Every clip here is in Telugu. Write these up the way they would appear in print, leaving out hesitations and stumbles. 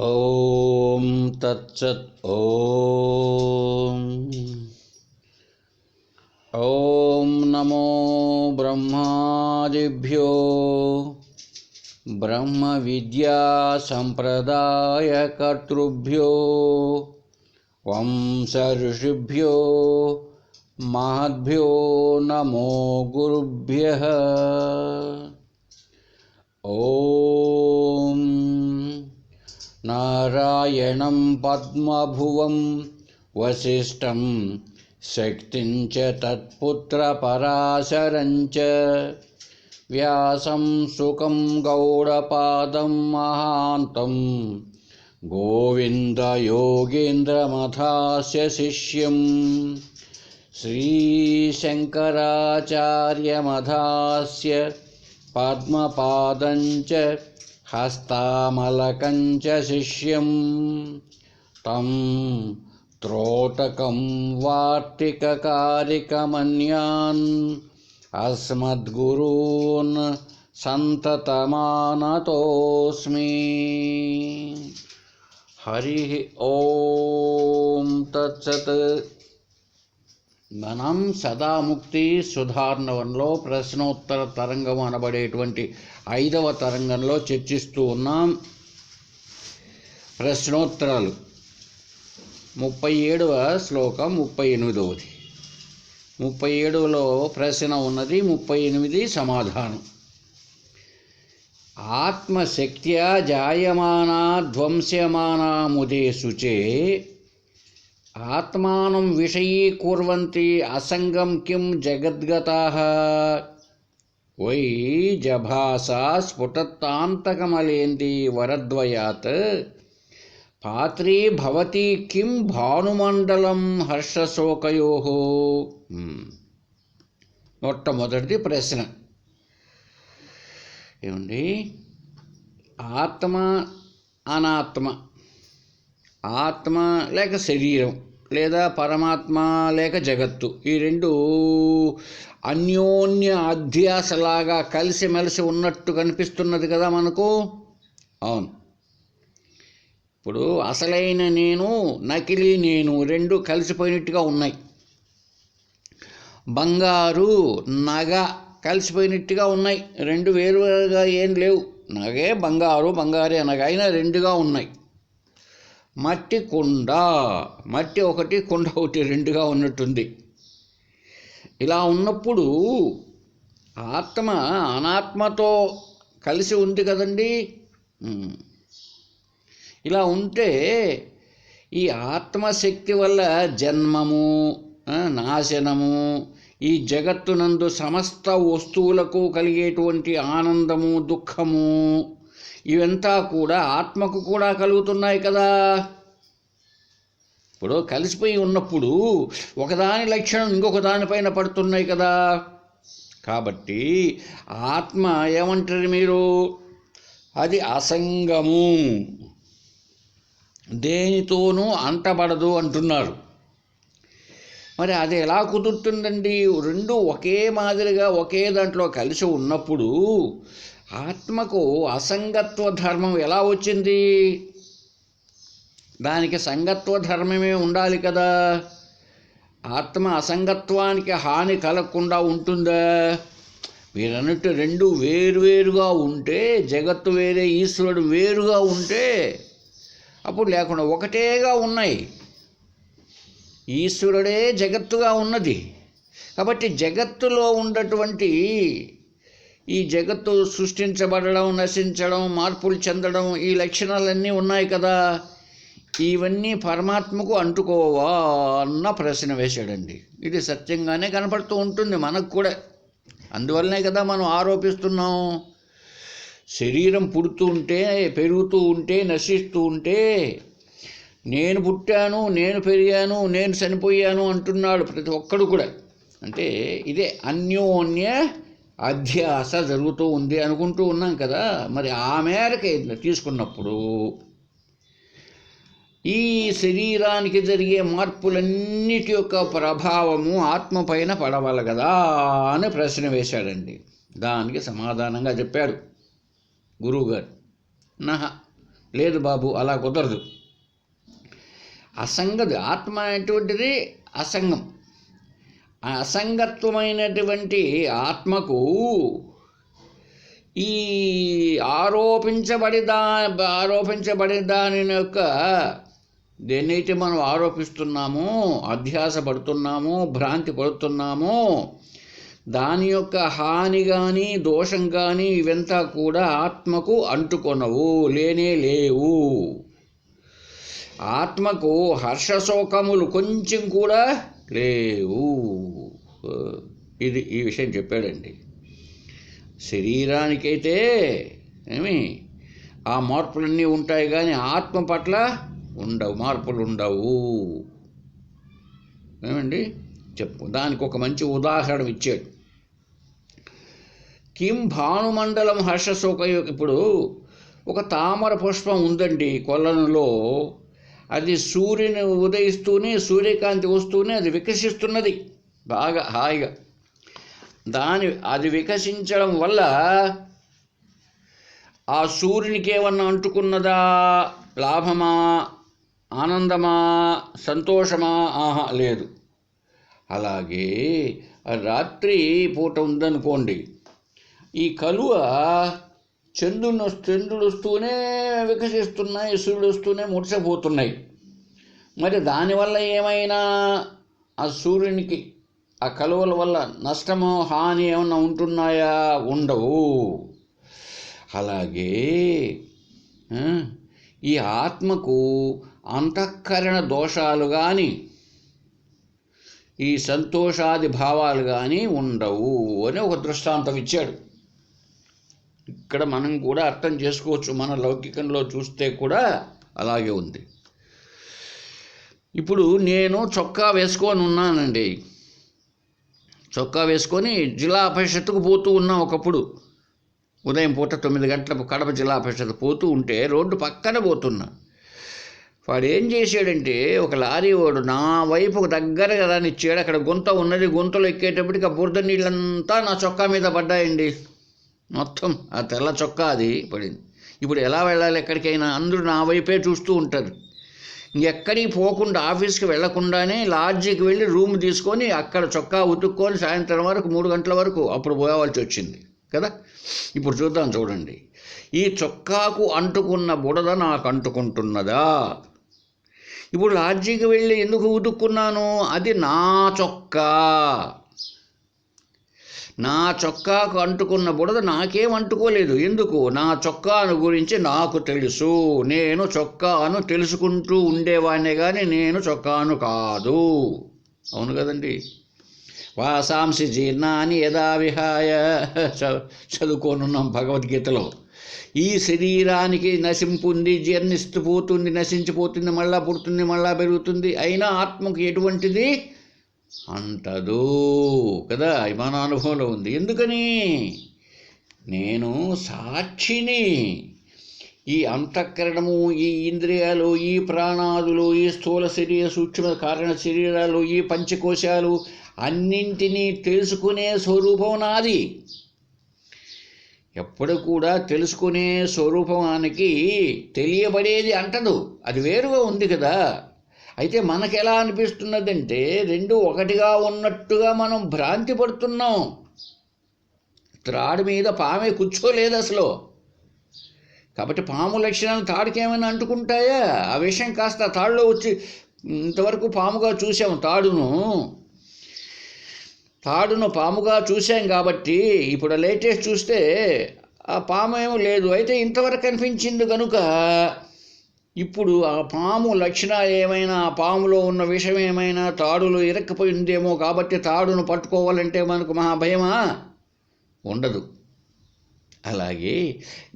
ఓం తత్సత్. ఓం నమో బ్రహ్మాదిభ్యో బ్రహ్మ విద్యా సంప్రదాయకర్తృభ్యో వంశ ఋషిభ్యో మహద్భ్యో నమో గురుభ్యః. ఓం నారాయణం పద్మభువం వసిష్ఠం శక్తిం చ తత్పుత్రపరాశరం చ వ్యాసం శుకం గౌడపాదం మహాంతం గోవిందయోగీంద్రమథాస్య శిష్యం శ్రీశంకరాచార్యమథాస్య పద్మపాదం చ హస్తామలకం చ శిష్యం తం త్రోటకం వార్తికకారికమన్యాన్ అస్మద్గురూన్ సంతతమానతోస్మి. హరి ఓం తత్సత్. మనం సదాముక్తి సుధార్ణవంలో ప్రశ్నోత్తర తరంగం అనబడేటువంటి 5వ తరంగంలో చర్చిస్తూ ఉన్నాం. ప్రశ్నోత్తరాలు 37వ శ్లోకం 38వది. 37లో ప్రశ్న ఉన్నది, 38 సమాధానం. ఆత్మశక్త్యా జాయమానా ధ్వంస్యమానా ముదేషు చే ఆత్మానం విషయీకుర్వంతి అసంగం కిం జగద్గతాః వై జభాసా స్ఫుటత్తాంతకమలేంది వరద్వయాత్ పాత్రీ భవతి కిం భానుమండలం హర్షశోకయోః. మొట్టమొదటిది ప్రశ్న ఏమండి, ఆత్మ అనాత్మ, ఆత్మ లేక శరీరం లేదా పరమాత్మ లేక జగత్తు, ఈ రెండు అన్యోన్య అధ్యాసలాగా కలిసిమెలిసి ఉన్నట్టు కనిపిస్తున్నది కదా మనకు. అవును, ఇప్పుడు అసలైన నేను, నకిలీ నేను రెండు కలిసిపోయినట్టుగా ఉన్నాయి. బంగారు నగ కలిసిపోయినట్టుగా ఉన్నాయి, రెండు వేరువేరుగా ఏం లేవు. నగే బంగారు, బంగారే నగ అయినా రెండుగా ఉన్నాయి. మట్టి కుండ, మట్టి ఒకటి కుండ ఒకటి రెండుగా ఉన్నట్టుంది. ఇలా ఉన్నప్పుడు ఆత్మ అనాత్మతో కలిసి ఉంది కదండి. ఇలా ఉంటే ఈ ఆత్మశక్తి వల్ల జన్మము, నాశనము, ఈ జగత్తునందు సమస్త వస్తువులకు కలిగేటువంటి ఆనందము, దుఃఖము ఇవంతా కూడా ఆత్మకు కూడా కలుగుతున్నాయి కదా. ఇప్పుడు కలిసిపోయి ఉన్నప్పుడు ఒకదాని లక్షణం ఇంకొక దానిపైన పడుతున్నాయి కదా. కాబట్టి ఆత్మ ఏమంటారు మీరు, అది అసంగము, దేనితోనూ అంటబడదు అంటున్నారు. మరి అది ఎలా కుదురుతుందండి? రెండు ఒకే మాదిరిగా ఒకే దాంట్లో కలిసి ఉన్నప్పుడు ఆత్మకు అసంగత్వ ధర్మం ఎలా వచ్చింది? దానికి సంగత్వ ధర్మమే ఉండాలి కదా. ఆత్మ అసంగత్వానికి హాని కలగకుండా ఉంటుందా? మీరన్నట్టు రెండు వేరువేరుగా ఉంటే, జగత్తు వేరే ఈశ్వరుడు వేరుగా ఉంటే అప్పుడు లేకుండా ఒకటేగా ఉన్నాయి. ఈశ్వరుడే జగత్తుగా ఉన్నది కాబట్టి జగత్తులో ఉన్నటువంటి ఈ జగత్తు సృష్టించబడడం, నశించడం, మార్పులు చెందడం ఈ లక్షణాలన్నీ ఉన్నాయి కదా. ఇవన్నీ పరమాత్మకు అంటుకోవా అన్న ప్రశ్న వేశాడండి. ఇది సత్యంగానే కనపడుతూ ఉంటుంది మనకు కూడా. అందువల్లనే కదా మనం ఆరోపిస్తున్నాం. శరీరం పుడుతూ ఉంటే, పెరుగుతూ ఉంటే, నశిస్తూ ఉంటే నేను పుట్టాను, నేను పెరిగాను, నేను చనిపోయాను అంటున్నాడు ప్రతి ఒక్కడు కూడా. అంటే ఇదే అన్యోన్య అధ్యాస జరుగుతూ ఉంది అనుకుంటూ ఉన్నాం కదా. మరి ఆ మేరకు తీసుకున్నప్పుడు ఈ శరీరానికి జరిగే మార్పులన్నిటి యొక్క ప్రభావము ఆత్మ పైన పడవాలి కదా అని ప్రశ్న వేశాడండి. దానికి సమాధానంగా చెప్పాడు గురువుగారు. నహ లేదు బాబు, అలా కుదరదు. అసంగది ఆత్మ అనేటువంటిది అసంగం. ఆ అసంగత్వమైనటువంటి ఆత్మకు ఈ ఆరోపించబడి దాని యొక్క దేన్నైతే మనం ఆరోపిస్తున్నామో, అధ్యాస పడుతున్నామో, భ్రాంతి పడుతున్నామో, దాని యొక్క హాని కానీ దోషం కానీ ఇవంతా కూడా ఆత్మకు అంటుకొనవు, లేనే లేవు. ఆత్మకు హర్షశోకములు కొంచెం కూడా లేవు. ఈ విషయం చెప్పాడండి. శరీరానికైతే ఆ మార్పులన్నీ ఉంటాయి, కానీ ఆత్మ పట్ల ఉండవు, మార్పులు ఉండవు. ఏమండి చెప్పు, దానికి ఒక మంచి ఉదాహరణ ఇచ్చాడు. కిం భానుమండలం హర్షశోక. ఇప్పుడు ఒక తామర పుష్పం ఉందండి కొలనులో, అది సూర్యుని ఉదయిస్తూనే, సూర్యకాంతి వస్తూనే అది వికసిస్తున్నది బాగా హాయిగా. అది వికసించడం వల్ల ఆ సూర్యునికి ఏమన్నా అంటుకున్నదా? లాభమా, ఆనందమా, సంతోషమా? ఆహా, లేదు. అలాగే రాత్రి పూట ఉందనుకోండి, ఈ కలువ చంద్రుడు వస్తూనే వికసిస్తున్నాయి, సూర్యుడు వస్తూనే ముడిసిపోతున్నాయి. మరి దానివల్ల ఏమైనా ఆ సూర్యునికి, ఆ కలువల వల్ల నష్టమో హాని ఏమన్నా ఉంటున్నాయా? ఉండవు. అలాగే ఈ ఆత్మకు అంతఃకరణ దోషాలు కానీ, ఈ సంతోషాది భావాలు కానీ ఉండవు అని ఒక దృష్టాంతం ఇచ్చాడు. ఇక్కడ మనం కూడా అర్థం చేసుకోవచ్చు. మన లౌకికంలో చూస్తే కూడా అలాగే ఉంది. ఇప్పుడు నేను చొక్కా వేసుకొని ఉన్నానండి. చొక్కా వేసుకొని జిల్లా పరిషత్తుకు పోతూ ఉన్నా. ఒకప్పుడు ఉదయం పూట 9 గంటలకు కడప జిల్లా పరిషత్ పోతూ ఉంటే రోడ్డు పక్కన పోతున్నా. వాడు ఏం చేశాడంటే, ఒక లారీ వాడు నా వైపుకు దగ్గరగా రానిచ్చాడు. అక్కడ గుంత ఉన్నది. గుంతలో ఎక్కేటప్పటికి ఆ బురద నీళ్ళంతా నా చొక్కా మీద పడ్డాయండి. మొత్తం ఆ తెల్ల చొక్కా అది పడింది. ఇప్పుడు ఎలా వెళ్ళాలి ఎక్కడికైనా? అందరూ నా వైపే చూస్తూ ఉంటారు. ఎక్కడికి పోకుండా, ఆఫీస్కి వెళ్లకుండానే లాడ్జికి వెళ్ళి రూమ్ తీసుకొని అక్కడ చొక్కా ఉతుక్కొని సాయంత్రం వరకు 3 గంటల వరకు అప్పుడు పోవాల్సి వచ్చింది కదా. ఇప్పుడు చూడండి, ఈ చొక్కాకు అంటుకున్న బుడద నాకు అంటుకుంటున్నదా? ఇప్పుడు లాడ్జికి వెళ్ళి ఎందుకు ఉతుక్కున్నాను? అది నా చొక్కా. నా చొక్కాకు అంటుకున్న బుడద నాకేం అంటుకోలేదు. ఎందుకు? నా చొక్కాను గురించి నాకు తెలుసు. నేను చొక్కాను తెలుసుకుంటూ ఉండేవాడినే కానీ నేను చొక్కాను కాదు. అవును కదండి. వాసాంసి జీర్ణాన్ని యదా విహాయ చదువుకోనున్నాం భగవద్గీతలో. ఈ శరీరానికి నశింపుంది, జీర్ణిస్తూ పోతుంది, నశించిపోతుంది, మళ్ళా పుడుతుంది, మళ్ళా పెరుగుతుంది. అయినా ఆత్మకు ఎటువంటిది అంటదు కదా. మన అనుభవంలో ఉంది. ఎందుకని? నేను సాక్షిని. ఈ అంతఃకరణము, ఈ ఇంద్రియాలు, ఈ ప్రాణాదులు, ఈ స్థూల శరీర, సూక్ష్మ కారణ శరీరాలు, ఈ పంచకోశాలు అన్నింటినీ తెలుసుకునే స్వరూపం నాది. ఎప్పుడు కూడా తెలుసుకునే స్వరూపానికి తెలియబడేది అంటదు, అది వేరుగా ఉంది కదా. అయితే మనకు ఎలా అనిపిస్తున్నదంటే, రెండు ఒకటిగా ఉన్నట్టుగా మనం భ్రాంతి పడుతున్నాం. త్రాడు మీద పామే కూర్చోలేదు అసలు. కాబట్టి పాము లక్షణాలు తాడుకేమైనా అంటుకుంటాయా? ఆ విషయం కాస్త తాడులో వచ్చి, ఇంతవరకు పాముగా చూసాం, తాడును పాముగా చూసాం కాబట్టి ఇప్పుడు లేటెస్ట్ చూస్తే ఆ పాము ఏమో లేదు. అయితే ఇంతవరకు కనిపించింది కనుక ఇప్పుడు ఆ పాము లక్షణాలు ఏమైనా, ఆ పాములో ఉన్న విషం ఏమైనా తాడులో ఇరక్కపోయిందేమో కాబట్టి తాడును పట్టుకోవాలంటే మనకు మహాభయమా? ఉండదు. అలాగే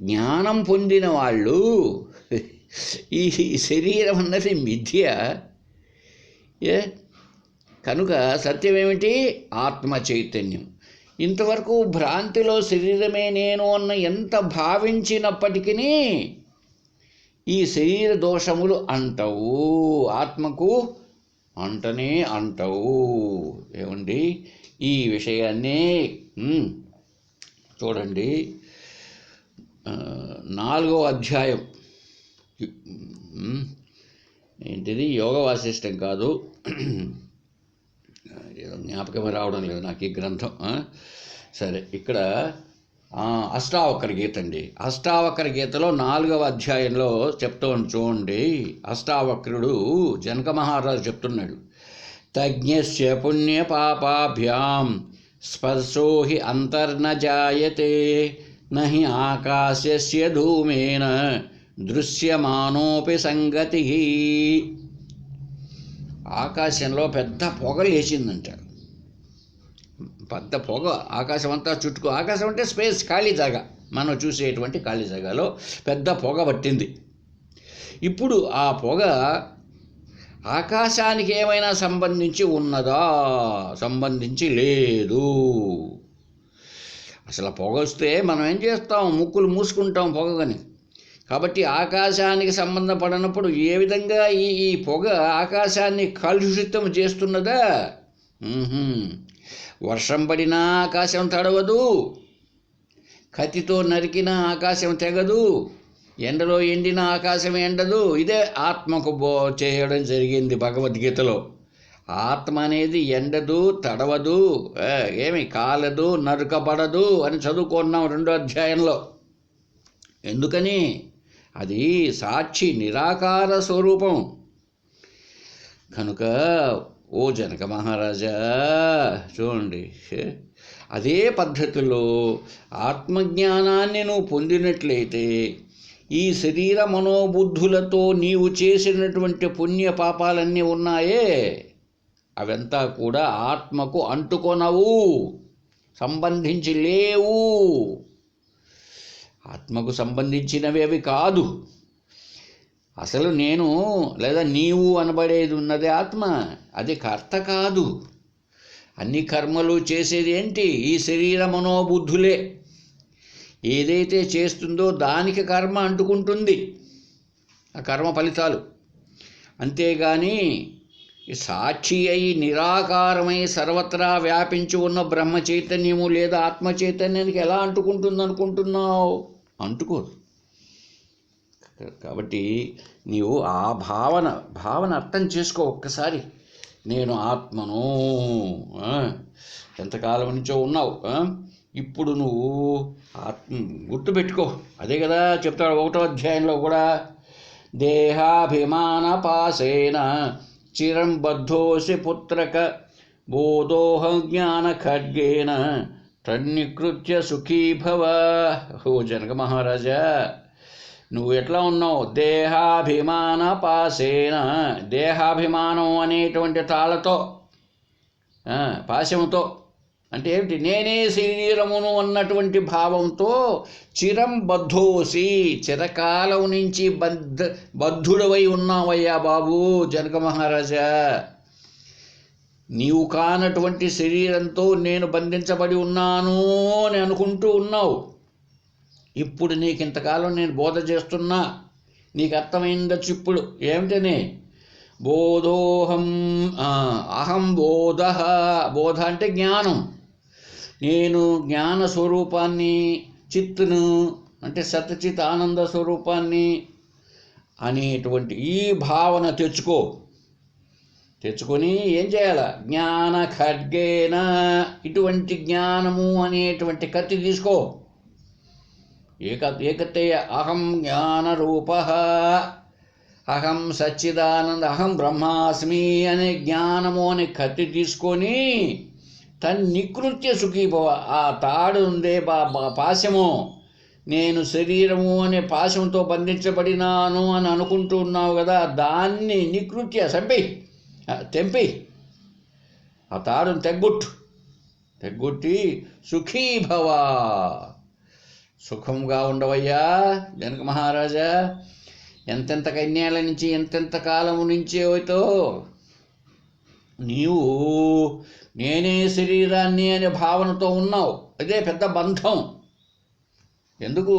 జ్ఞానం పొందిన వాళ్ళు ఈ శరీరం అన్నది మిథ్య కనుక సత్యమేమిటి? ఆత్మ చైతన్యం. ఇంతవరకు భ్రాంతిలో శరీరమే నేను అన్న ఎంత భావించినప్పటికీ ఈ శరీర దోషములు అంటవు, ఆత్మకు అంటనే అంటవు. ఏమండి, ఈ విషయాన్నే చూడండి. 4వ అధ్యాయం ఏంటిది యోగ వాసిష్టం కాదు, ఏదో జ్ఞాపకం రావడం లేదు నాకు ఈ గ్రంథం. సరే, ఇక్కడ అష్టావకర గీత అండి. అష్టావకర గీతలో 4వ అధ్యాయంలో చెప్తాను చూడండి. అష్టావక్రుడు జనక మహారాజు చెప్తున్నాడు, తజ్ఞస్య పుణ్య పాపాభ్యాం స్పర్శో హి అంతర్న జాయతే నహి ఆకాశస్య ధూమేన దృశ్యమానోపి సంగతి. ఆకాశంలో పెద్ద పొగ లేచిందంట. పెద్ద పొగ ఆకాశం అంతా చుట్టుకో, ఆకాశం అంటే స్పేస్, ఖాళీ జాగా, మనం చూసేటువంటి ఖాళీ జాగాలో పెద్ద పొగ పట్టింది. ఇప్పుడు ఆ పొగ ఆకాశానికి ఏమైనా సంబంధించి ఉన్నదా? సంబంధించి లేదు. అసలు పొగ వస్తే మనం ఏం చేస్తాం? ముక్కులు మూసుకుంటాం పొగని. కాబట్టి ఆకాశానికి సంబంధపడినప్పుడు ఏ విధంగా ఈ పొగ ఆకాశాన్ని కలుషితం చేస్తున్నదా? వర్షం పడినా ఆకాశం తడవదు, కత్తితో నరికిన ఆకాశం తెగదు, ఎండలో ఎండిన ఆకాశం ఎండదు. ఇదే ఆత్మకు చేయడం జరిగింది భగవద్గీతలో. ఆత్మ అనేది ఎండదు, తడవదు, ఏమి కాలదు, నరుకబడదు అని చదువుకున్నాం 2వ అధ్యాయంలో. ఎందుకని? అది సాక్షి, నిరాకార స్వరూపం కనుక. ఓ జనక మహారాజా చూడండి, అదే పద్ధతిలో ఆత్మజ్ఞానాన్ని నువ్వు పొందినట్లయితే ఈ శరీర మనోబుద్ధులతో నీవు చేసినటువంటి పుణ్య పాపాలన్నీ ఉన్నాయే, అవంతా కూడా ఆత్మకు అంటుకొనవు, సంబంధించి లేవు. ఆత్మకు సంబంధించినవి అవి కాదు. అసలు నేను లేదా నీవు అనబడేది ఉన్నది ఆత్మ, అది కర్త కాదు. అన్ని కర్మలు చేసేది ఏంటి? ఈ శరీర మనోబుద్ధులే. ఏదైతే చేస్తుందో దానికి కర్మ అంటుకుంటుంది, ఆ కర్మ ఫలితాలు. అంతేగాని సాక్షి అయి నిరాకారమై సర్వత్రా వ్యాపించి ఉన్న బ్రహ్మ చైతన్యము లేదా ఆత్మ చైతన్యానికి ఎలా అంటుకుంటుంది అనుకుంటున్నావు? అంటుకోదు. కాబట్టి నీవు ఆ భావన అర్థం చేసుకో ఒక్కసారి. నేను ఆత్మను, ఎంతకాలం నుంచో ఉన్నావు, ఇప్పుడు నువ్వు ఆత్మ గుర్తుపెట్టుకో. అదే కదా చెప్తాడు 1వ అధ్యాయంలో కూడా, దేహాభిమాన పాసేన చిరం బద్ధోసి పుత్రక బోధోహం జ్ఞాన ఖడ్గేన తన్నికృత్య సుఖీభవ. ఓ జనక మహారాజా, నువ్వు ఎట్లా ఉన్నావు? దేహాభిమాన పాసేన, దేహాభిమానం అనేటువంటి తాళతో, పాశముతో అంటే ఏమిటి? నేనే శరీరమును అన్నటువంటి భావంతో చిరం బద్ధోసి, చిరకాలం నుంచి బద్ధుడవై ఉన్నావయ్యా బాబు జనక మహారాజా. నీవు కానటువంటి శరీరంతో నేను బంధించబడి ఉన్నాను అని అనుకుంటూ ఉన్నావు. ఇప్పుడు నీకు ఇంతకాలం నేను బోధ చేస్తున్నా, నీకు అర్థమైందచ్చు ఇప్పుడు. ఏమిటని? బోధోహం, అహం బోధ. బోధ అంటే జ్ఞానం. నేను జ్ఞాన స్వరూపాన్ని, చిత్తును అంటే సత్చిత్ ఆనంద స్వరూపాన్ని అనేటువంటి ఈ భావన తెచ్చుకొని ఏం చేయాల? జ్ఞాన ఖడ్గేన, ఇటువంటి జ్ఞానము అనేటువంటి కత్తి తీసుకో. ఏకత్తయ్య అహం జ్ఞాన రూప, అహం సచ్చిదానంద, అహం బ్రహ్మాస్మి అనే జ్ఞానము అనే కత్తి తీసుకొని తన్నికృత్య సుఖీభవ. ఆ తాడు ఉందే పాశము, నేను శరీరము అనే పాశంతో బంధించబడినాను అని అనుకుంటూ ఉన్నావు కదా, దాన్ని నికృత్య తెంపి ఆ తాడును తెగ్గొట్టి సుఖీభవ, సుఖంగా ఉండవయ్యా జనక మహారాజా. ఎంతెంత కన్యాల నుంచి, ఎంతెంత కాలము నుంచి అవుతో నీవు నేనే శరీరాన్ని అనే భావనతో ఉన్నావు. అదే పెద్ద బంధం. ఎందుకు?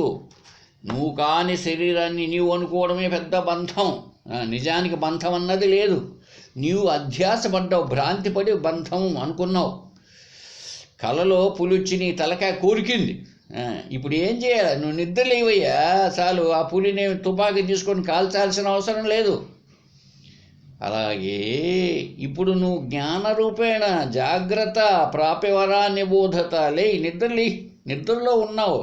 నువ్వు కాని శరీరాన్ని నీవు అనుకోవడమే పెద్ద బంధం. నిజానికి బంధం అన్నది లేదు. నీవు అధ్యాసపడ్డావు, భ్రాంతిపడి బంధం అనుకున్నావు. కలలో పులుచ్చి నీ తలకాయ కోరికింది, ఇప్పుడు ఏం చేయాలి? నువ్వు నిద్రలేవయ్యా, చాలు. ఆ పులిని తుపాకీ తీసుకొని కాల్చాల్సిన అవసరం లేదు. అలాగే ఇప్పుడు నువ్వు జ్ఞానరూపేణ జాగ్రత్త ప్రాప్యవరాన్ని బోధత లే, నిద్రలో ఉన్నావు.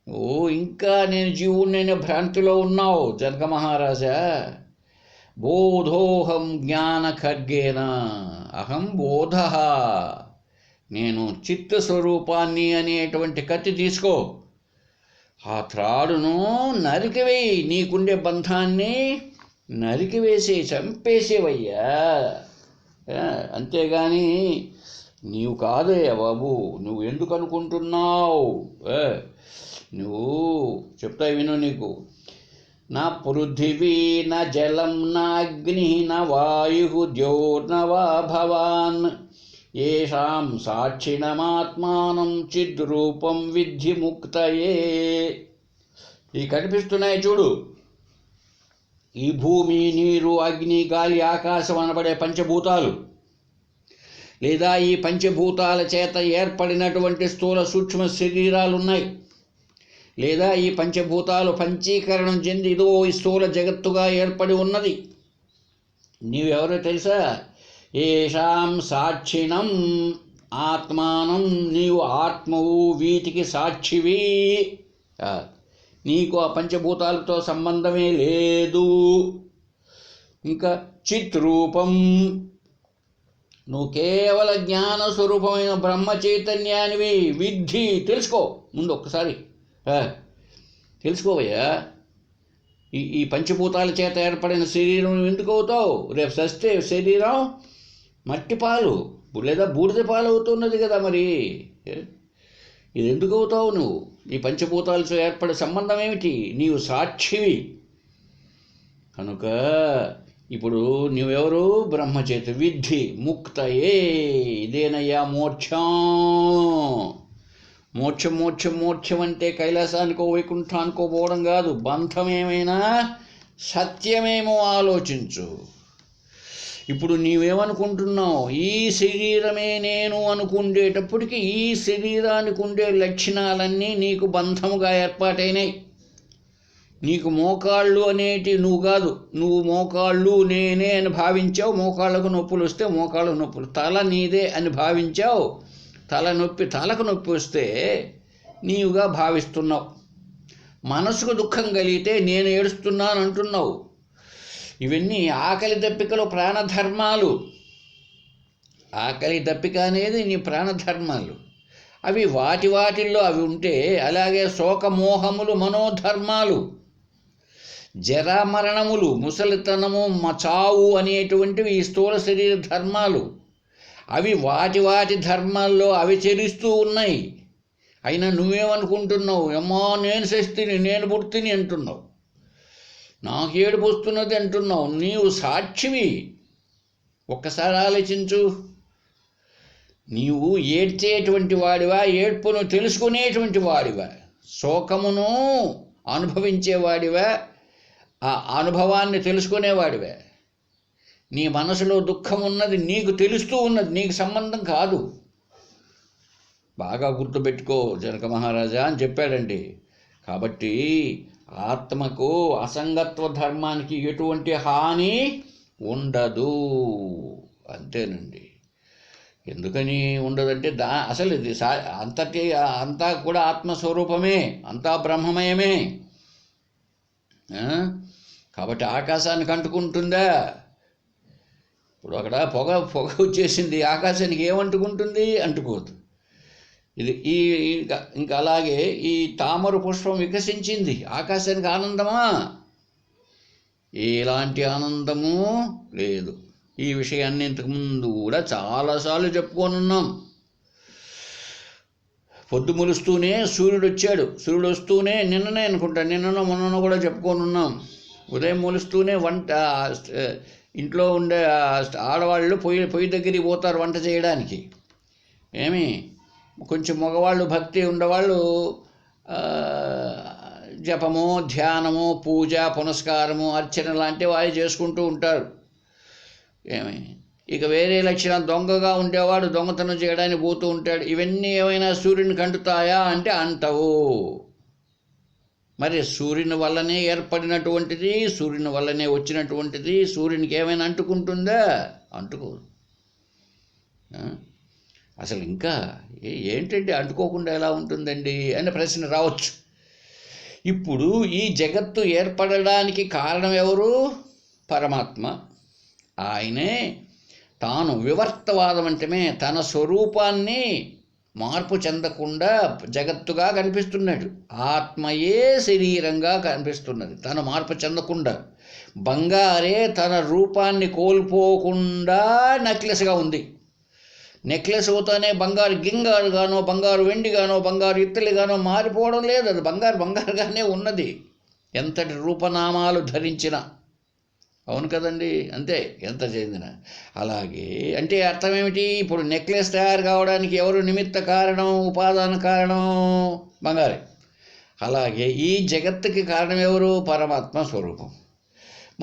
ఓ ఇంకా నేను జీవుడినైన భ్రాంతిలో ఉన్నావు జనక మహారాజా. బోధోహం జ్ఞాన ఖడ్గేన అహం బోధ, నేను చిత్తస్వరూపాన్ని అనేటువంటి కత్తి తీసుకో, ఆ త్రాడును నరికివేయి, నీకుండే బంధాన్ని నరికివేసి చంపేసేవయ్యా. అంతేగాని నీవు కాదయ్యా బాబు, నువ్వు ఎందుకు అనుకుంటున్నావు? నువ్వు చెప్తా విను. నీకు నా పృథివీ నా జలం నా అగ్ని నా వాయు ద్యోర్నవా భవాన్ ఏషాం సాక్షిణమాత్మానం చిద్రూపం విద్ధి ముక్తయే. ఈ కనిపిస్తున్నాయి చూడు, ఈ భూమి, నీరు, అగ్ని, గాలి, ఆకాశం అనబడే పంచభూతాలు, లేదా ఈ పంచభూతాల చేత ఏర్పడినటువంటి స్థూల సూక్ష్మ శరీరాలు ఉన్నాయి, లేదా ఈ పంచభూతాలు పంచీకరణం చెంది ఇదో ఈ స్థూల జగత్తుగా ఏర్పడి ఉన్నది. నీవెవరో తెలుసా? ఏషాం సాక్షిణం ఆత్మానం, నీవు ఆత్మవు, వీటికి సాక్షివి. నీకు ఆ పంచభూతాలతో సంబంధమే లేదు. ఇంకా చిత్రూపం, నువ్వు కేవల జ్ఞాన స్వరూపమైన బ్రహ్మ చైతన్యానివి. విద్ధి, తెలుసుకో. ముందు ఒక్కసారి తెలుసుకోవయ్యా. ఈ పంచభూతాల చేత ఏర్పడిన శరీరం ఎందుకు అవుతావు? రేపు సస్తే శరీరం మట్టి పాలు లేదా బూడిద పాలు అవుతున్నది కదా. మరి ఇది ఎందుకు అవుతావు నువ్వు? ఈ పంచభూతాలతో ఏర్పడే సంబంధం ఏమిటి? నీవు సాక్షివి కనుక ఇప్పుడు నువ్వెవరు? బ్రహ్మచేత విద్ధి ముక్తయే. ఇదేనయ్యా మోక్షం. మోక్షం మోక్షం మోక్షం అంటే కైలాసానికో వైకుంఠానికో పోవడం కాదు. బంధమేమైనా సత్యమేమో ఆలోచించు. ఇప్పుడు నీవేమనుకుంటున్నావు? ఈ శరీరమే నేను అనుకుండేటప్పటికీ ఈ శరీరానికి ఉండే లక్షణాలన్నీ నీకు బంధముగా ఏర్పాటైనాయి. నీకు మోకాళ్ళు అనేటి నువ్వు కాదు, నువ్వు మోకాళ్ళు నేనే అని భావించావు. మోకాళ్ళకు నొప్పులు వస్తే మోకాళ్ళ నొప్పులు, తల నీదే అని భావించావు. తలకు నొప్పి వస్తే నీవుగా భావిస్తున్నావు. మనసుకు దుఃఖం కలిగితే నేను ఏడుస్తున్నాను అంటున్నావు. ఇవన్నీ ఆకలి దప్పికలు ప్రాణధర్మాలు. ఆకలి దప్పిక అనేది నీ ప్రాణధర్మాలు. అవి వాటిల్లో అవి ఉంటే, అలాగే శోకమోహములు మనోధర్మాలు. జరామరణములు, ముసలితనము, చావు అనేటువంటివి ఈ స్థూల శరీర ధర్మాలు. అవి వాటి ధర్మాల్లో అవి చెరిస్తూ ఉన్నాయి. అయినా నువ్వేమనుకుంటున్నావు? అమ్మా నేను శస్తిని, నేను పుర్తిని అంటున్నావు. నాకు ఏడుపు వస్తున్నది అంటున్నావు. నీవు సాక్షివి. ఒక్కసారి ఆలోచించు. నీవు ఏడ్చేటువంటి వాడివా, ఏడ్పును తెలుసుకునేటువంటి వాడివా, శోకమును అనుభవించేవాడివా, ఆ అనుభవాన్ని తెలుసుకునేవాడివా? నీ మనసులో దుఃఖం ఉన్నది, నీకు తెలుస్తూ ఉన్నది, నీకు సంబంధం కాదు. బాగా గుర్తుపెట్టుకో జనక మహారాజా అని చెప్పాడండి. కాబట్టి ఆత్మకు అసంగత్వ ధర్మానికి ఎటువంటి హాని ఉండదు. అంతేనండి. ఎందుకని ఉండదంటే అసలు ఇది అంతా కూడా ఆత్మస్వరూపమే, అంతా బ్రహ్మమయమే. కాబట్టి ఆకాశానికి అంటుకుంటుందా? ఇప్పుడు అక్కడ పొగ వచ్చేసింది, ఆకాశానికి ఏమంటుకుంటుంది? అంటుకోదు. ఇది ఇంకా అలాగే ఈ తామర పుష్పం వికసించింది, ఆకాశానికి ఆనందమా? ఎలాంటి ఆనందము లేదు. ఈ విషయాన్ని ఇంతకుముందు కూడా చాలాసార్లు చెప్పుకొనున్నాం. పొద్దు ములుస్తూనే సూర్యుడు వచ్చాడు. సూర్యుడు వస్తూనే నిన్ననే అనుకుంటా, నిన్ననో మొన్ననో కూడా చెప్పుకొనున్నాం. ఉదయం ములుస్తూనే ఇంట్లో ఉండే ఆడవాళ్ళు పొయ్యి దగ్గరికి పోతారు వంట చేయడానికి. కొంచెం మగవాళ్ళు భక్తి ఉండేవాళ్ళు జపము, ధ్యానము, పూజ, పునస్కారము, అర్చన లాంటివి వాయి చేసుకుంటూ ఉంటారు. ఇక వేరే లక్షణం, దొంగగా ఉండేవాడు దొంగతనం చేయడానికి పోతూ ఉంటాడు. ఇవన్నీ ఏమైనా సూర్యునికి అంటుతాయా అంటే అంటవు. మరి సూర్యుని వల్లనే ఏర్పడినటువంటిది, సూర్యుని వల్లనే వచ్చినటువంటిది సూర్యునికి ఏమైనా అంటుకుంటుందా? అంటుకోదు. అసలు ఇంకా ఏంటంటే అంటుకోకుండా ఎలా ఉంటుందండి అనే ప్రశ్న రావచ్చు. ఇప్పుడు ఈ జగత్తు ఏర్పడడానికి కారణం ఎవరు? పరమాత్మ. ఆయనే తాను వివర్తవాదం అంటే తన స్వరూపాన్ని మార్పు చెందకుండా జగత్తుగా కనిపిస్తున్నాడు. ఆత్మయే శరీరంగా కనిపిస్తున్నది, తను మార్పు చెందకుండా. బంగారే తన రూపాన్ని కోల్పోకుండా నెక్లెస్గా ఉంది. నెక్లెస్ అవుతానే బంగారు గింగారుగానో, బంగారు వెండిగానో, బంగారు ఇత్తలిగానో మారిపోవడం లేదు. అది బంగారు బంగారుగానే ఉన్నది, ఎంతటి రూపనామాలు ధరించినా. అవును కదండి, అంతే, ఎంత చెందిన. అలాగే అంటే అర్థం ఏమిటి? ఇప్పుడు నెక్లెస్ తయారు కావడానికి ఎవరు నిమిత్త కారణం, ఉపాదాన కారణం? బంగారే. అలాగే ఈ జగత్తుకి కారణం ఎవరు? పరమాత్మ స్వరూపం.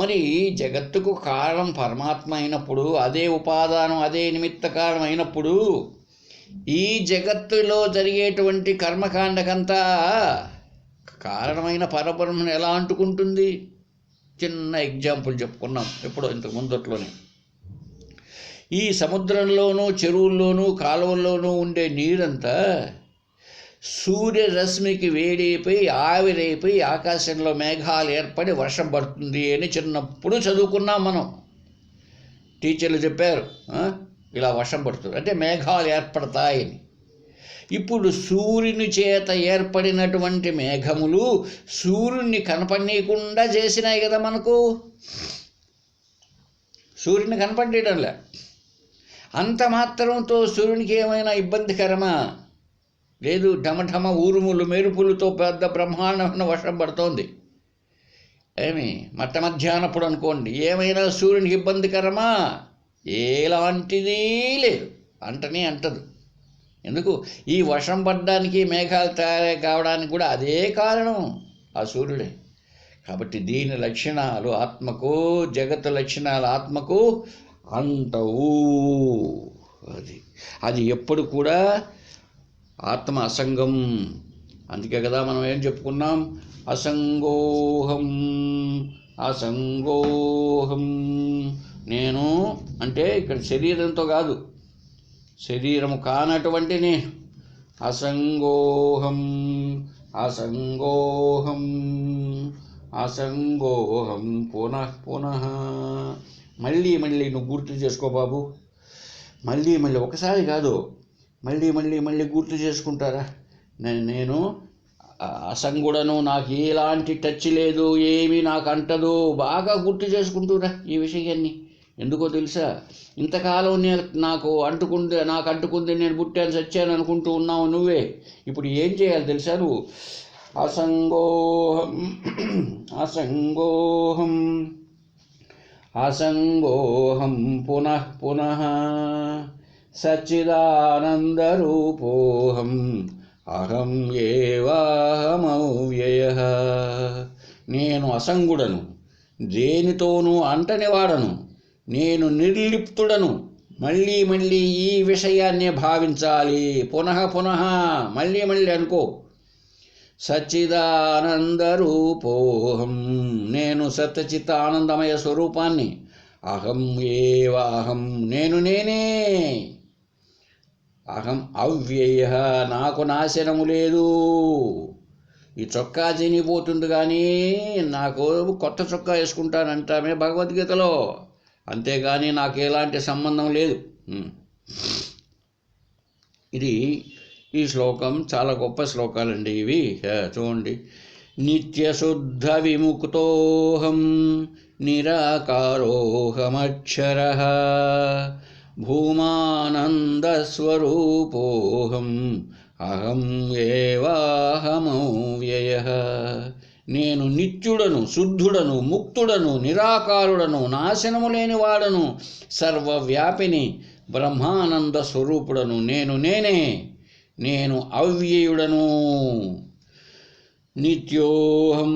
మరి జగత్తుకు కారణం పరమాత్మ అయినప్పుడు, అదే ఉపాదానం, అదే నిమిత్త కారణం అయినప్పుడు ఈ జగత్తులో జరిగేటువంటి కర్మకాండకంతా కారణమైన పరబ్రహ్మను ఎలా అంటుకుంటుంది? చిన్న ఎగ్జాంపుల్ చెప్పుకున్నాం ఎప్పుడో ఇంతకు ముందట్లోనే. ఈ సముద్రంలోనూ, చెరువుల్లోనూ, కాలువల్లోనూ ఉండే నీరంతా సూర్యరశ్మికి వేడైపోయి ఆవిరైపోయి ఆకాశంలో మేఘాలు ఏర్పడి వర్షం పడుతుంది అని చిన్నప్పుడు చదువుకున్నాం మనం. టీచర్లు చెప్పారు, ఇలా వర్షం పడుతుంది అంటే మేఘాలు ఏర్పడతాయని. ఇప్పుడు సూర్యుని చేత ఏర్పడినటువంటి మేఘములు సూర్యుని కనపడనీయకుండా చేసినాయి కదా మనకు. సూర్యుని కనపడేయడంలే. అంత మాత్రంతో సూర్యునికి ఏమైనా ఇబ్బందికరమా? లేదు. ఢమఢమ ఊరుములు మెరుపులతో పెద్ద బ్రహ్మాండమైన వర్షం పడుతోంది. ఏమి మధ్యాహ్నప్పుడు అనుకోండి, ఏమైనా సూర్యునికి ఇబ్బందికరమా? ఎలాంటిది లేదు, అంటనే అంటదు. ఎందుకు? ఈ వర్షం పడడానికి, మేఘాలు తయారు కావడానికి కూడా అదే కారణం, ఆ సూర్యుడే. కాబట్టి దీని లక్షణాలు ఆత్మకు, జగత్తు లక్షణాలు ఆత్మకు అంటవు. అది ఎప్పుడు కూడా ఆత్మ అసంగం. అందుకే కదా మనం ఏం చెప్పుకున్నాం? అసంగోహం, అసంగోహం. నేను అంటే ఇక్కడ శరీరంతో కాదు, శరీరము కానటువంటి నేను. అసంగోహం, అసంగోహం, అసంగోహం. పునః పునః. మళ్ళీ మళ్ళీ నువ్వు గుర్తు చేసుకో బాబు. మళ్ళీ మళ్ళీ, ఒకసారి కాదు, మళ్ళీ మళ్ళీ మళ్ళీ గుర్తు చేసుకుంటారా? నేను అసంగుడను, నాకు ఎలాంటి టచ్ లేదు, ఏమీ నాకు అంటదు. బాగా గుర్తు చేసుకుంటురా ఈ విషయాన్ని. ఎందుకో తెలుసా? ఇంతకాలం నాకు అంటుకుంది, నేను పుట్టాను చచ్చాను అనుకుంటూ ఉన్నావు నువ్వే. ఇప్పుడు ఏం చేయాలి తెలుసా నువ్వు? అసంగోహం, అసంగోహం, అసంగోహం. పునః పునః. సచ్చిదానందరూపోహం అహం ఏవాహమవ్యయః. నేను అసంగుడను, దేనితోనూ అంటనివాడను, నేను నిర్లిప్తుడను. మళ్ళీ మళ్ళీ ఈ విషయాన్నే భావించాలి. పునః పునః, మళ్ళీ మళ్ళీ అనుకో. సచ్చిదానందరూపోహం, నేను సత్యచిత్త ఆనందమయ స్వరూపాన్ని. అహం ఏవ అహం, నేను నేనే. అహం అవ్యయ, నాకు నాశనము లేదు. ఈ చొక్కా చినిగిపోతుంది కానీ నాకు కొత్త చొక్కా వేసుకుంటానంటామే భగవద్గీతలో, అంతేగాని నాకు ఎలాంటి సంబంధం లేదు. ఇది ఈ శ్లోకం చాలా గొప్ప శ్లోకాలండి ఇవి. చూడండి. నిత్యశుద్ధ విముక్తోహం నిరాకారోహమక్షరః భూమానందస్వరూపోహం అహం ఏవాహమవ్యయః. నేను నిత్యుడను, శుద్ధుడను, ముక్తుడను, నిరాకారుడను, నాశనము లేనివాడను, సర్వవ్యాపిని, బ్రహ్మానంద స్వరూపుడను. నేను నేనే, నేను అవ్యయుడను. నిత్యోహం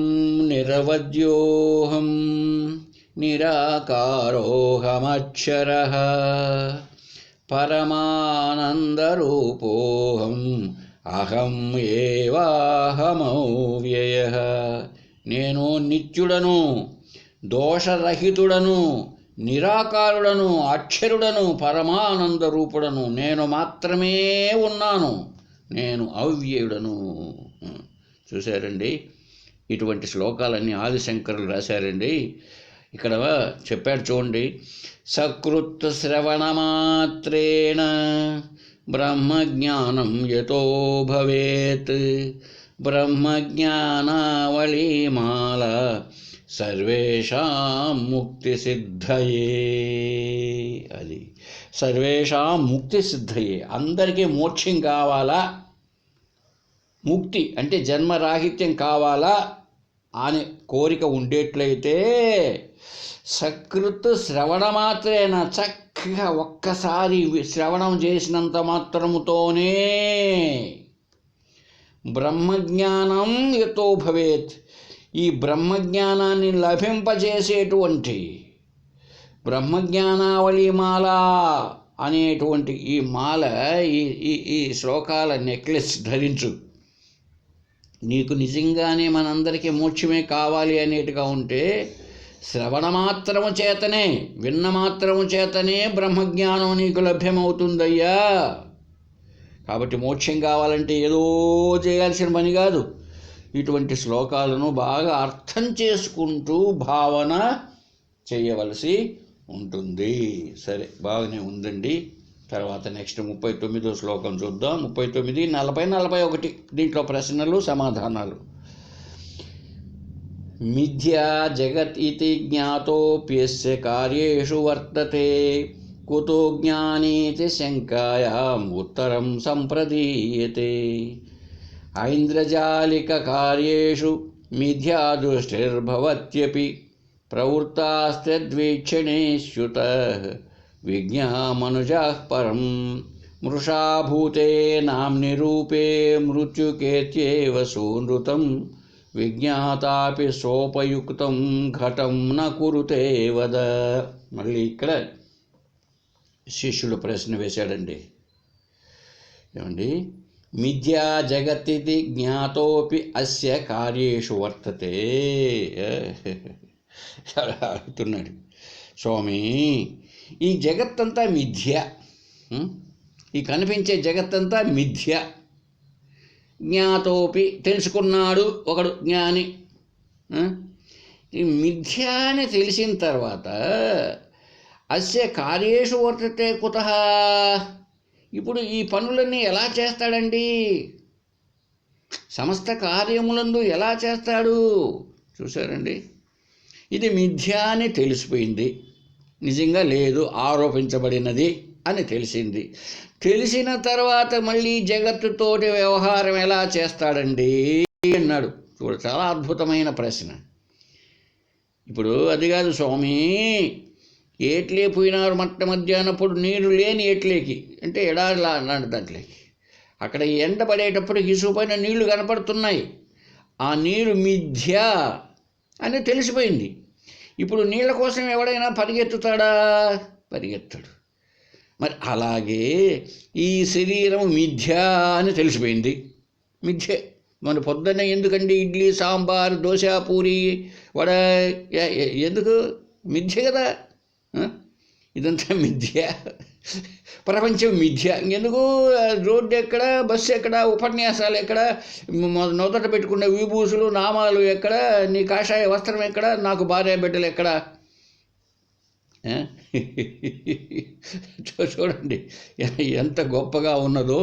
నిరవధ్యోహం నిరాకారోహమక్షరః పరమానందరూపోహం అహం ఏవాహమవ్యయః. నేను నిత్యుడను, దోషరహితుడను, నిరాకారుడను, అక్షరుడను, పరమానంద రూపుడను. నేను మాత్రమే ఉన్నాను, నేను అవ్యయుడను. చూశారండి, ఇటువంటి శ్లోకాలన్నీ ఆదిశంకరులు రాశారండి. ఇక్కడ చెప్పాడు చూడండి. సకృత్ శ్రవణమాత్రేణ బ్రహ్మజ్ఞానం యతో భవేత్ బ్రహ్మజ్ఞానావళీమాల సర్వేషాం ముక్తి సిద్ధయే. అది సర్వేషాం ముక్తి సిద్ధయే. అందరికీ మోక్షం కావాలా, ముక్తి అంటే జన్మరాహిత్యం కావాలా అని కోరిక ఉండేట్లయితే సకృత్ శ్రవణమాత్రేన, చక్కగా ఒక్కసారి శ్రవణం చేసినంత మాత్రముతోనే బ్రహ్మజ్ఞానం యతో భవేత్, ఈ బ్రహ్మజ్ఞానాన్ని లభింపజేసేటువంటి బ్రహ్మజ్ఞానావళి మాల అనేటువంటి ఈ మాల, ఈ శ్లోకాల నెక్లెస్ ధరించు. నీకు నిజంగానే మనందరికీ మోక్షమే కావాలి అనేట్టుగా ఉంటే శ్రవణ మాత్రము చేతనే, విన్న మాత్రము చేతనే బ్రహ్మజ్ఞానం నీకు లభ్యమవుతుందయ్యా. కాబట్టి మోక్షం కావాలంటే ఏదో చేయాల్సిన పని కాదు. ఇటువంటి శ్లోకాలను బాగా అర్థం చేసుకుంటూ భావన చేయవలసి ఉంటుంది. సరే, బాగానే ఉందండి. తర్వాత నెక్స్ట్ 39వ శ్లోకం చూద్దాం. 39, 40, 41 దీంట్లో ప్రశ్నలు సమాధానాలు. మిథ్యా జగత్ ఇతి జ్ఞాతోప్యస్య కార్యేషు వర్తతే కుతో జ్ఞానేతి శంకాయాం ఉత్తరం సంప్రదీయతే. ఐంద్రజాలిక కార్యేషు మిథ్యా దృష్టిర్భవత్యపి ప్రవృత్తాస్త్యద్వీక్షణేష్యుతః విజ్ఞామనుజాః పరం మృషాభూతే నామ్ని రూపే మృత్యుకేత్యేవ సూనృతం విజ్ఞాతాపి సోపయుక్తం ఘటం న కురుతే వద. మళ్ళీ ఇక్కడ శిష్యుడు ప్రశ్న వేశాడండి. ఏమండి, మిథ్యా జగత్తిది జ్ఞాతోపి అస్య కార్యేషు వర్తతే అడుగుతున్నాడు. స్వామి, ఈ జగత్తంతా మిథ్య, ఈ కనిపించే జగత్తంతా మిథ్య. జ్ఞాతోపి తెలుసుకున్నాడు ఒకడు జ్ఞాని. ఈ మిథ్య అని తెలిసిన తర్వాత అస్య కార్యేషు వర్తతే కుతః, ఇప్పుడు ఈ పనులన్నీ ఎలా చేస్తాడండి? సమస్త కార్యములందు ఎలా చేస్తాడు? చూశారండి, ఇది మిథ్య అని తెలిసిపోయింది, నిజంగా లేదు, ఆరోపించబడినది అని తెలిసింది. తెలిసిన తర్వాత మళ్ళీ జగత్తుతోటి వ్యవహారం ఎలా చేస్తాడండి అన్నాడు. చూడు, చాలా అద్భుతమైన ప్రశ్న. ఇప్పుడు అది కాదు స్వామి, ఏట్లే పోయినారు మట్ట మధ్యాహ్నప్పుడు నీరు లేని ఏట్లేకి, అంటే ఎడారి లాంటి దాంట్లోకి. అక్కడ ఎండ పడేటప్పుడు ఇసుక పైన నీళ్లు కనపడుతున్నాయి, ఆ నీరు మిథ్య అని తెలిసిపోయింది. ఇప్పుడు నీళ్ళ కోసం ఎవడైనా పరిగెత్తుతాడా? పరిగెత్తాడు. మరి అలాగే ఈ శరీరం మిథ్య అని తెలిసిపోయింది, మిథ్యే. మన పొద్దున్న ఎందుకండి ఇడ్లీ సాంబార్ దోశ పూరి వడ, ఎందుకు? మిథ్య కదా, ఇదంతా మిథ్య. ప్రపంచం మిథ్య. ఇంకెందుకు? రోడ్డు ఎక్కడ, బస్సు ఎక్కడ, ఉపన్యాసాలు ఎక్కడ, నొదట పెట్టుకున్న విభూసులు నామాలు ఎక్కడ, నీ కాషాయ వస్త్రం ఎక్కడ, నాకు భార్య బిడ్డలు ఎక్కడ? చూడండి ఎంత గొప్పగా ఉన్నదో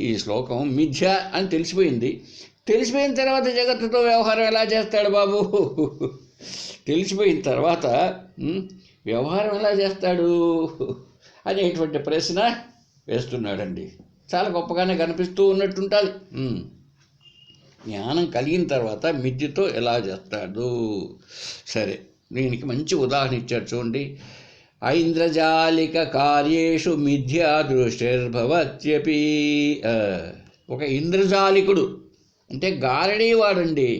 ఈ శ్లోకం. మిథ్య అని తెలిసిపోయింది. తెలిసిపోయిన తర్వాత జగత్తుతో వ్యవహారం ఎలా చేస్తాడు బాబు? తెలిసిపోయిన తర్వాత వ్యవహారం ఎలా చేస్తాడు అనేటువంటి ప్రశ్న వేస్తున్నాడండి. చాలా గొప్పగానే కనిపిస్తూ ఉన్నట్టుంటుంది. జ్ఞానం కలిగిన తర్వాత మిథ్యతో ఎలా చేస్తాడు? సరే, దీనికి మంచి ఉదాహరణ ఇచ్చాడు చూడండి. ఐంద్రజాలిక కార్యేషు మిథ్యా దృష్టిర్భవత్యపి. ఒక ఇంద్రజాలికుడు అంటే గారడీవాడండి.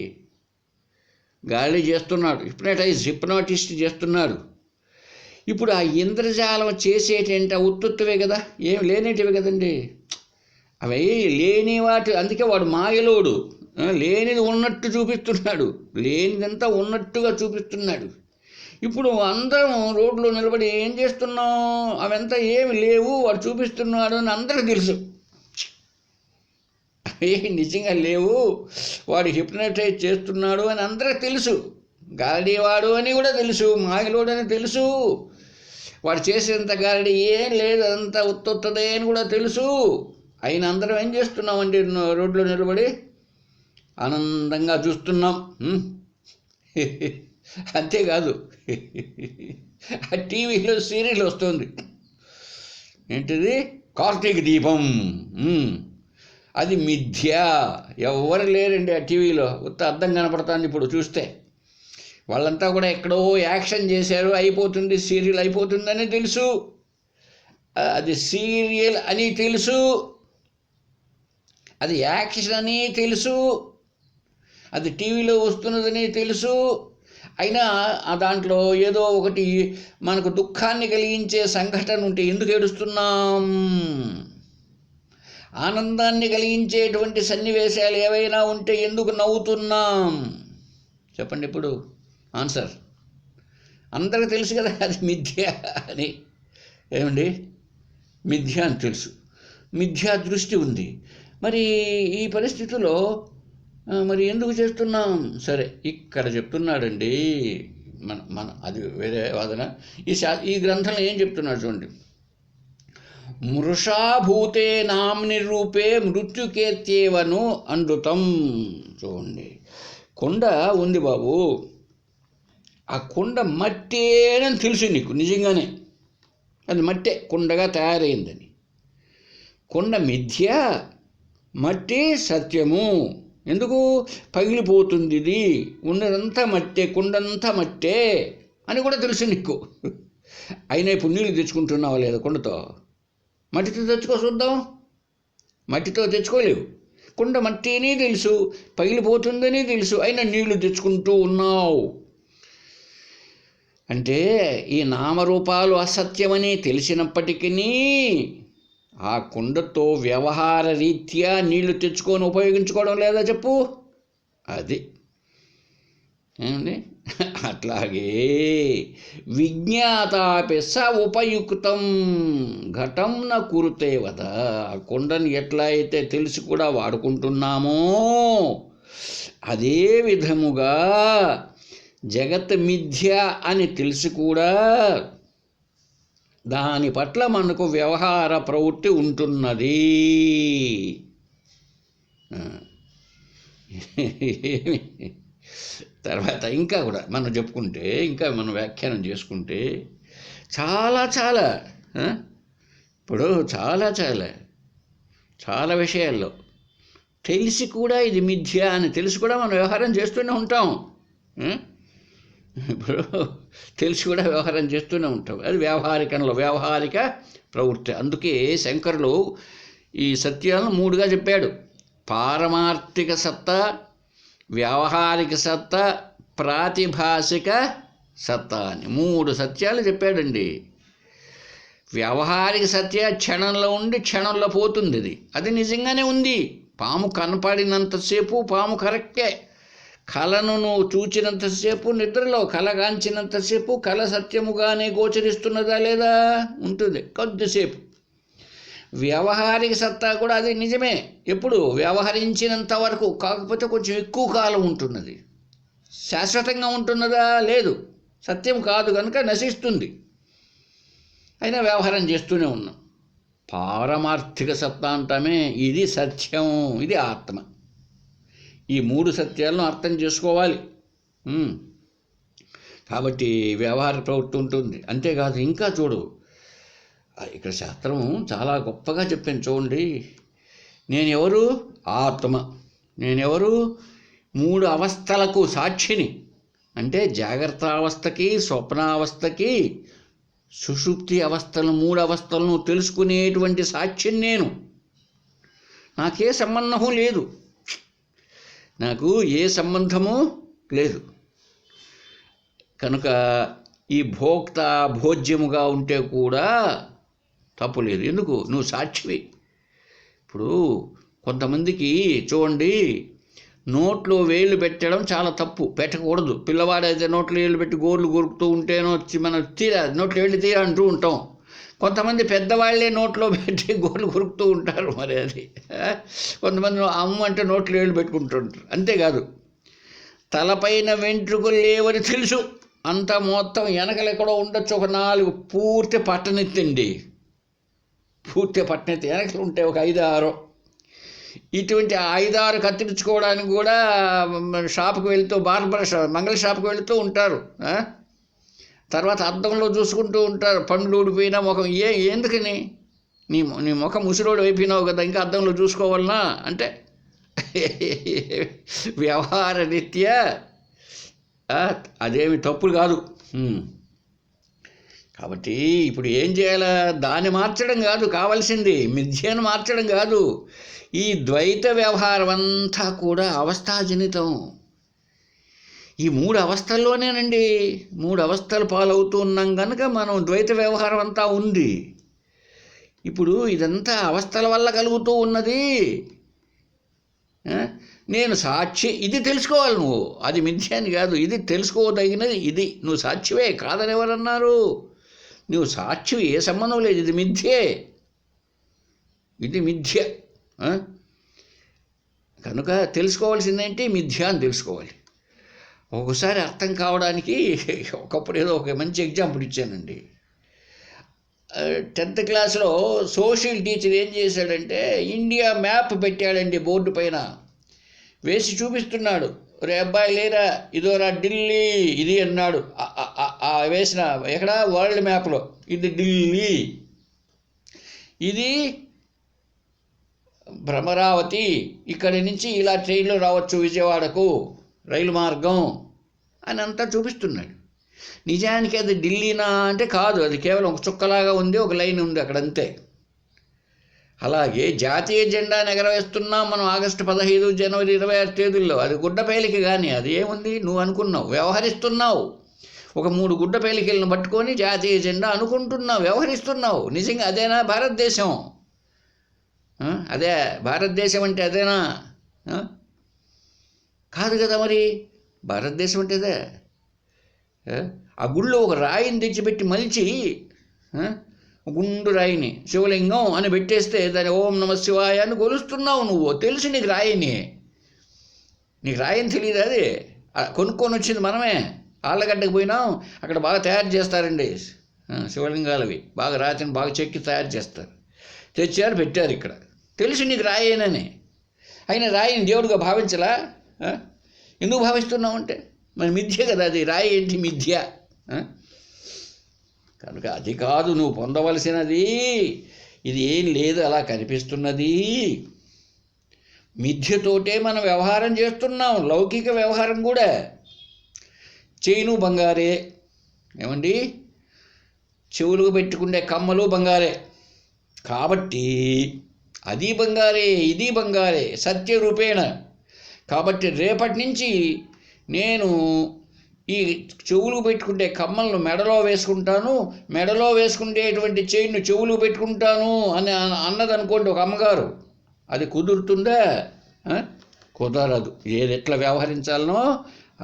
గాలి చేస్తున్నాడు, హిప్నాటిస్ట్ చేస్తున్నాడు. ఇప్పుడు ఆ ఇంద్రజాలం చేసేటంటే ఉత్తుత్తువే కదా, ఏం లేనేటివి కదండి అవి, లేని వాటి. అందుకే వాడు మాయలోడు, లేనిది ఉన్నట్టు చూపిస్తున్నాడు, లేనిదంతా ఉన్నట్టుగా చూపిస్తున్నాడు. ఇప్పుడు అందరం రోడ్లో నిలబడి ఏం చేస్తున్నాం, అవంతా ఏమి లేవు, వాడు చూపిస్తున్నాడు అని అందరికీ తెలుసు. అవి నిజంగా లేవు, వాడు హిప్నటైజ్ చేస్తున్నాడు అని అందరికీ తెలుసు. గాలివాడు అని కూడా తెలుసు, మాయలోడు అని తెలుసు, వాడు చేసేంత గాలి ఏం లేదు, అదంతా ఉత్తొత్తదే అని కూడా తెలుసు. అయినా అందరం ఏం చేస్తున్నామండి, రోడ్లో నిలబడి ఆనందంగా చూస్తున్నాం. అంతేకాదు, ఆ టీవీలో సీరియల్ వస్తుంది, ఏంటిది, కార్తీక దీపం. అది మిథ్య, ఎవరు లేరండి ఆ టీవీలో, ఉత్త అర్థం కనపడుతుంది. ఇప్పుడు చూస్తే వాళ్ళంతా కూడా ఎక్కడో యాక్షన్ చేశారు, అయిపోతుంది, సీరియల్ అయిపోతుందని తెలుసు, అది సీరియల్ అని తెలుసు, అది యాక్షన్ అని తెలుసు, అది టీవీలో వస్తున్నదని తెలుసు. అయినా దాంట్లో ఏదో ఒకటి మనకు దుఃఖాన్ని కలిగించే సంఘటన ఉంటే ఎందుకు ఏడుస్తున్నాం, ఆనందాన్ని కలిగించేటువంటి సన్నివేశాలు ఏవైనా ఉంటే ఎందుకు నవ్వుతున్నాం చెప్పండి. ఇప్పుడు ఆన్సర్ అందరికీ తెలుసు కదా, అది మిథ్య అని. ఏమండి, మిథ్య అని తెలుసు, మిథ్యా దృష్టి ఉంది. మరి ఈ పరిస్థితిలో మరి ఎందుకు చేస్తున్నాం? సరే, ఇక్కడ చెప్తున్నాడండి మన అది వేరే వాదన. ఈ గ్రంథంలో ఏం చెప్తున్నాడు చూడండి. మృషాభూతే నామ్ని రూపే మృత్యుకేత్యేవను అనృతం. చూడండి, కొండ ఉంది బాబు, ఆ కొండ మట్టేనని తెలుసు నీకు, నిజంగానే అది మట్టే, కొండగా తయారైందని. కొండ మిథ్య, మట్టి సత్యము. ఎందుకు? పగిలిపోతుంది, ఇది ఉన్నదంతా మట్టే, కొండంతా మట్టే అని కూడా తెలుసు నీకు. అయినా ఇప్పుడు నీళ్ళు తెచ్చుకుంటున్నావా లేదా కొండతో? మట్టితో తెచ్చుకో చూద్దాం. మట్టితో తెచ్చుకోలేవు. కొండ మట్టి అని తెలుసు, పగిలిపోతుందని తెలుసు, అయినా నీళ్లు తెచ్చుకుంటూ ఉన్నావు. అంటే ఈ నామరూపాలు అసత్యమని తెలిసినప్పటికీ ఆ కుండతో వ్యవహార రీత్యా నీళ్లు తెచ్చుకొని ఉపయోగించుకోవడం లేదా చెప్పు? అది ఏమండి. అట్లాగే విజ్ఞాతాపి స ఉపయుక్తం ఘటం న కురుతే వద. ఆ కొండని ఎట్లా అయితే తెలిసి కూడా వాడుకుంటున్నామో అదే విధముగా జగత్ మిథ్య అని తెలిసి కూడా దాని పట్ల మనకు వ్యవహార ప్రవృత్తి ఉంటున్నది. తర్వాత ఇంకా కూడా మనం చెప్పుకుంటే, ఇంకా మనం వ్యాఖ్యానం చేసుకుంటే చాలా చాలా ఇప్పుడు చాలా విషయాల్లో తెలిసి కూడా ఇది మిథ్య అని తెలిసి కూడా మనం వ్యవహారం చేస్తూనే ఉంటాం. ఇప్పుడు తెలిసి కూడా వ్యవహారం చేస్తూనే ఉంటాం. అది వ్యవహారిక ప్రవృత్తి. అందుకే శంకరులు ఈ సత్యాలను 3గా చెప్పాడు. పారమార్థిక సత్తా, వ్యవహారిక సత్తా, ప్రాతిభాసిక సత్తా అని 3 సత్యాలు చెప్పాడండి. వ్యవహారిక సత్య క్షణంలో ఉండి క్షణంలో పోతుంది. అది నిజంగానే ఉంది. పాము కనపడినంతసేపు పాము కరెక్టే. కళను నువ్వు చూచినంతసేపు, నిద్రలో కలగాంచినంతసేపు కళ సత్యముగానే గోచరిస్తున్నదా లేదా? ఉంటుంది కొద్దిసేపు. వ్యవహారిక సత్తా కూడా అది నిజమే, ఎప్పుడు వ్యవహరించినంత వరకు, కాకపోతే కొంచెం ఎక్కువ కాలం ఉంటున్నది. శాశ్వతంగా ఉంటున్నదా? లేదు, సత్యం కాదు కనుక నశిస్తుంది. అయినా వ్యవహారం చేస్తూనే ఉన్నాం. పారమార్థిక సత్తా అంటామే, ఇది సత్యం, ఇది ఆత్మ. ఈ 3 సత్యాలను అర్థం చేసుకోవాలి. కాబట్టి వ్యవహార ప్రవృత్తి ఉంటుంది. అంతేకాదు, ఇంకా చూడు, ఇక్కడ శాస్త్రం చాలా గొప్పగా చెప్పింది చూడండి. నేనెవరు? ఆత్మ. నేనెవరు? 3 అవస్థలకు సాక్షిని. అంటే జాగ్రత్త అవస్థకి, స్వప్నావస్థకి, సుషుప్తి అవస్థలు, 3 అవస్థలను తెలుసుకునేటువంటి సాక్షిని నేను. నాకే సంబంధము లేదు, నాకు ఏ సంబంధము లేదు. కనుక ఈ భోక్త భోజ్యముగా ఉంటే కూడా తప్పు లేదు. ఎందుకు? నువ్వు సాక్షివి. ఇప్పుడు కొంతమందికి చూడండి, నోట్లో వేళ్ళు పెట్టడం చాలా తప్పు, పెట్టకూడదు. పిల్లవాడైతే నోట్లో వేళ్ళు పెట్టి గోర్లు కొరుకుతూ ఉంటేనో మనం తీరా నోట్లో వేళ్ళు తీరా అంటూ ఉంటాం. కొంతమంది పెద్దవాళ్లే నోట్లో పెట్టి గోర్లు కొరుకుతూ ఉంటారు. మరి అది కొంతమంది అమ్మ అంటే నోట్లో వేళ్ళు పెట్టుకుంటుంటారు. అంతేకాదు, తలపైన వెంట్రుకలు లేవని తెలుసు, అంతా మొత్తం వెనకలు ఎక్కడో ఉండొచ్చు, ఒక 4 పూర్తి పట్టనెత్తండి, పూర్తి పట్టనెత్తి వెనకలు ఉంటాయి ఒక 5-6. ఇటువంటి 5-6 కత్తిరించుకోవడానికి కూడా షాపుకి వెళ్తూ మంగళ షాపుకి వెళుతూ ఉంటారు. తర్వాత అద్దంలో చూసుకుంటూ ఉంటారు, పండ్లు ఊడిపోయినా ముఖం ఎందుకని? నీ ముఖం ముసిరోడు అయిపోయినావు కదా, ఇంకా అద్దంలో చూసుకోవాలనా అంటే వ్యవహార రీత్యా అదేమి తప్పులు కాదు. కాబట్టి ఇప్పుడు ఏం చేయాలా? దాన్ని మార్చడం కాదు కావాల్సింది, మిథ్యను మార్చడం కాదు. ఈ ద్వైత వ్యవహారం అంతా కూడా అవస్థాజనితం. ఈ 3 అవస్థల్లోనేనండి, 3 అవస్థలు పాలవుతూ ఉన్నాం కనుక మనం ద్వైత వ్యవహారం అంతా ఉంది. ఇప్పుడు ఇదంతా అవస్థల వల్ల కలుగుతూ ఉన్నది. నేను సాక్షి, ఇది తెలుసుకోవాలి నువ్వు, అది మిథ్య అని కాదు, ఇది తెలుసుకోదగినది, ఇది నువ్వు సాక్షివే, కాదని ఎవరన్నారు? నువ్వు సాక్షివి, ఏ సంబంధం లేదు, ఇది మిథ్యే, ఇది మిథ్య. కనుక తెలుసుకోవాల్సిందేంటి? మిథ్య అని తెలుసుకోవాలి. ఒకసారి అర్థం కావడానికి ఒకప్పుడు ఏదో ఒక మంచి ఎగ్జాంపుల్ ఇచ్చానండి. 10th క్లాస్లో సోషల్ టీచర్ ఏం చేశాడంటే ఇండియా మ్యాప్ పెట్టాడండి, బోర్డు పైన వేసి చూపిస్తున్నాడు. రే అబ్బాయి లేరా, ఇదోరా ఢిల్లీ, ఇది అన్నాడు. వేసిన ఎక్కడ? వరల్డ్ మ్యాప్లో ఇది ఢిల్లీ, ఇది భ్రమరావతి, ఇక్కడి నుంచి ఇలా ట్రైన్లో రావచ్చు విజయవాడకు, రైలు మార్గం అని అంతా చూపిస్తున్నాడు. నిజానికి అది ఢిల్లీనా అంటే కాదు, అది కేవలం ఒక చుక్కలాగా ఉంది, ఒక లైన్ ఉంది అక్కడ, అంతే. అలాగే జాతీయ జెండాను ఎగరవేస్తున్నాం మనం ఆగస్టు 15, జనవరి 26 తేదీల్లో, అది గుడ్డపేలిక కానీ అది ఏముంది? నువ్వు అనుకున్నావు, వ్యవహరిస్తున్నావు. ఒక 3 గుడ్డపేలికలను పట్టుకొని జాతీయ జెండా అనుకుంటున్నావు, వ్యవహరిస్తున్నావు. నిజంగా అదేనా భారతదేశం? అదే భారతదేశం అంటే అదేనా? కాదు కదా. మరి భారతదేశం అంటే అదే. ఆ గుళ్ళో ఒక రాయిని తెచ్చిపెట్టి మలిచి, గుండు రాయిని శివలింగం అని పెట్టేస్తే దాన్ని ఓం నమ శివాయ అని కొలుస్తున్నావు నువ్వు. తెలుసు నీకు రాయిని, నీకు రాయిని తెలియదు. అది కొనుక్కొని వచ్చింది మనమే. ఆళ్ళగడ్డకు పోయినాం, అక్కడ బాగా తయారు చేస్తారండి శివలింగాలవి, బాగా రాతిని బాగా చెక్కి తయారు చేస్తారు. తెచ్చారు, పెట్టారు ఇక్కడ. తెలుసు నీకు రాయేనని, అయినా రాయిని దేవుడిగా భావించలా? ఎందుకు భావిస్తున్నావు అంటే మరి మిథ్య కదా అది. రాయి ఏంటి? మిథ్య. కనుక అది కాదు నువ్వు పొందవలసినది. ఇది ఏం లేదు, అలా కనిపిస్తున్నది. మిథ్యతోటే మనం వ్యవహారం చేస్తున్నాం, లౌకిక వ్యవహారం కూడా. చైను బంగారే, ఏమండి, చెవులకు పెట్టుకునే కమ్మలు బంగారే, కాబట్టి అది బంగారే, ఇది బంగారే, సత్యరూపేణ. కాబట్టి రేపటి నుంచి నేను ఈ చెవులు పెట్టుకుంటే కమ్మలను మెడలో వేసుకుంటాను, మెడలో వేసుకునేటువంటి చైన్ను చెవులు పెట్టుకుంటాను అని అన్నదనుకోండి ఒక అమ్మగారు, అది కుదురుతుందా? కుదరదు. ఏది ఎట్లా వ్యవహరించాలనో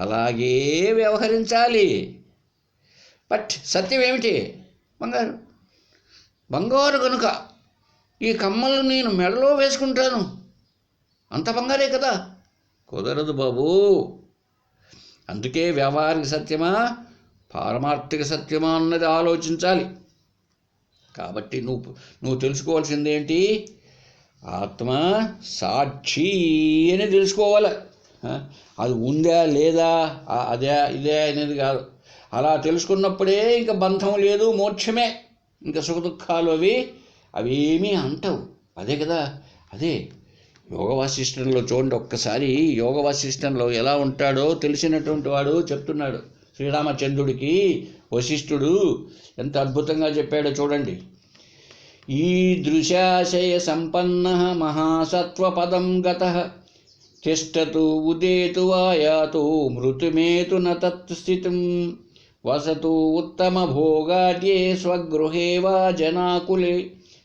అలాగే వ్యవహరించాలి. బట్ సత్యం ఏమిటి? బంగారు. బంగారు కనుక ఈ కమ్మలు నేను మెడలో వేసుకుంటాను, అంత బంగారే కదా. కుదరదు బాబు. అందుకే వ్యవహారిక సత్యమా పారమార్థిక సత్యమా అన్నది ఆలోచించాలి. కాబట్టి నువ్వు తెలుసుకోవాల్సిందేంటి? ఆత్మ సాక్షి అని తెలుసుకోవాలి. అది ఉందా లేదా, అదే ఇదే అనేది కాదు. అలా తెలుసుకున్నప్పుడే ఇంకా బంధం లేదు, మోక్షమే. ఇంకా సుఖ దుఃఖాలు అవేమీ అంటవు. అదే కదా. అదే యోగ వాసిష్టంలో చూడండి ఒక్కసారి. యోగ వాసిష్టంలో ఎలా ఉంటాడో తెలిసినటువంటి వాడు చెప్తున్నాడు. శ్రీరామచంద్రుడికి వశిష్ఠుడు ఎంత అద్భుతంగా చెప్పాడో చూడండి. ఈ దృశాశయ సంపన్న మహాసత్వపదం గతః తిష్టతు ఉదేతు వాయాతు మృతుమేతు న తత్ స్థితం వసతు ఉత్తమభోగాద్యే స్వగృహే వా జనాకులే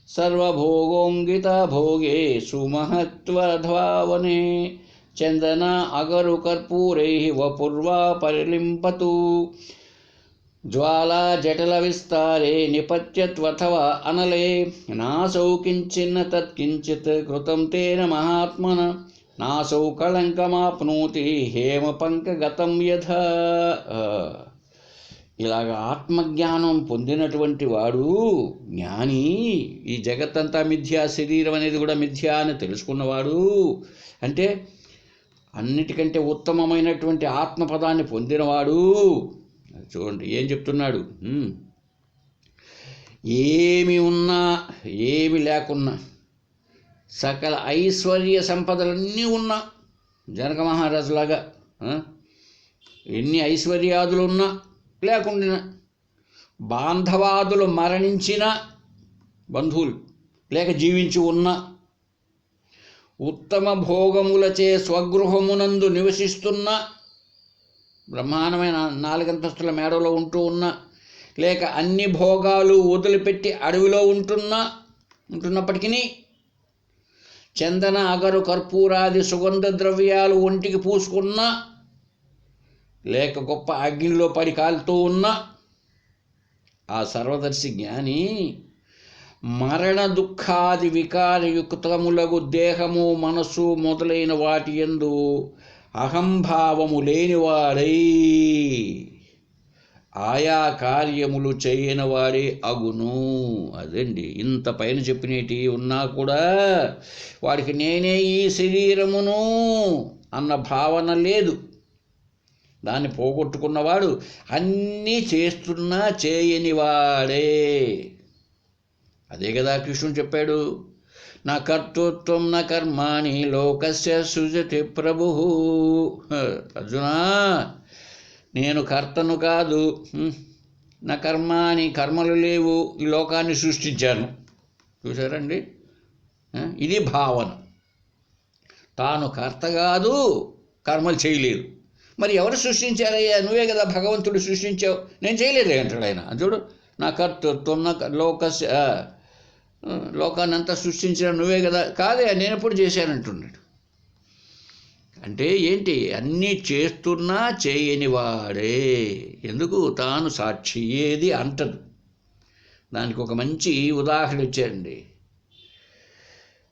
సర్వభోగోంగిత భోగే సుమహత్వధావనే చందన అగరు కర్పూరై వపుర్వా పరిలింపతు జ్వాలా జటల విస్తారే నిపత్యత్వథవా అనలే నాసౌ కించిన్న తత్కించిత్ కృతం తేన మహాత్మన నాసౌ కళంకమాప్నోతి హేమ పంకగతం యథా. ఇలాగ ఆత్మజ్ఞానం పొందినటువంటి వాడు జ్ఞాని, ఈ జగత్తంతా మిథ్యా, శరీరం అనేది కూడా మిథ్యా అని తెలుసుకున్నవాడు, అంటే అన్నిటికంటే ఉత్తమమైనటువంటి ఆత్మపదాన్ని పొందినవాడు. చూడండి ఏం చెప్తున్నాడు. ఏమి ఉన్నా ఏమి లేకున్నా సకల ఐశ్వర్య సంపదలన్నీ ఉన్నా, జనక మహారాజులాగా ఎన్ని ఐశ్వర్యాదులు ఉన్నా లేకుండా, బాంధవాదులు మరణించిన బంధువులు లేక జీవించి ఉన్న, ఉత్తమ భోగములచే స్వగృహమునందు నివసిస్తున్న, బ్రహ్మాండమైన 4 అంతస్తుల మేడలో ఉంటూ ఉన్న, లేక అన్ని భోగాలు వదిలిపెట్టి అడవిలో ఉంటున్నప్పటికీ చందన అగరు కర్పూరాది సుగంధ ద్రవ్యాలు ఒంటికి పూసుకున్న, లేక గొప్ప అగ్నిలో పడి కాలుతూ ఉన్న ఆ సర్వదర్శి జ్ఞాని మరణ దుఃఖాది వికారయుక్తములగు దేహము మనసు మొదలైన వాటి యందు అహంభావము లేనివాడై ఆయా కార్యములు చేయనివాడే అగును. అదండి, ఇంత పైన చెప్పినటి ఉన్నా కూడా వాడికి నేనే ఈ శరీరమును అన్న భావన లేదు. దాన్ని పోగొట్టుకున్నవాడు అన్నీ చేస్తున్నా చేయనివాడే. అదే కదా కృష్ణుడు చెప్పాడు, నా కర్తృత్వం నా కర్మాణి లోకస్య సృజతి ప్రభు. అర్జునా, నేను కర్తను కాదు, నా కర్మాని కర్మలు లేవు, ఈ లోకాన్ని సృష్టించాను. చూసారండి, ఇది భావన. తాను కర్త కాదు, కర్మలు చేయలేదు. మరి ఎవరు సృష్టించారయ్యా? నువ్వే కదా భగవంతుడు సృష్టించావు, నేను చేయలేదు అంటాడు ఆయన. చూడు, నా కర్తృత్వం నా లోకాన్ని అంతా సృష్టించిన నువ్వే కదా. కాదే, నేను ఎప్పుడు చేశానంటున్నాడు. అంటే ఏంటి? అన్నీ చేస్తున్నా చేయనివాడే. ఎందుకు? తాను సాక్షి ఏది అంటదు. దానికి ఒక మంచి ఉదాహరణ ఇచ్చారండి.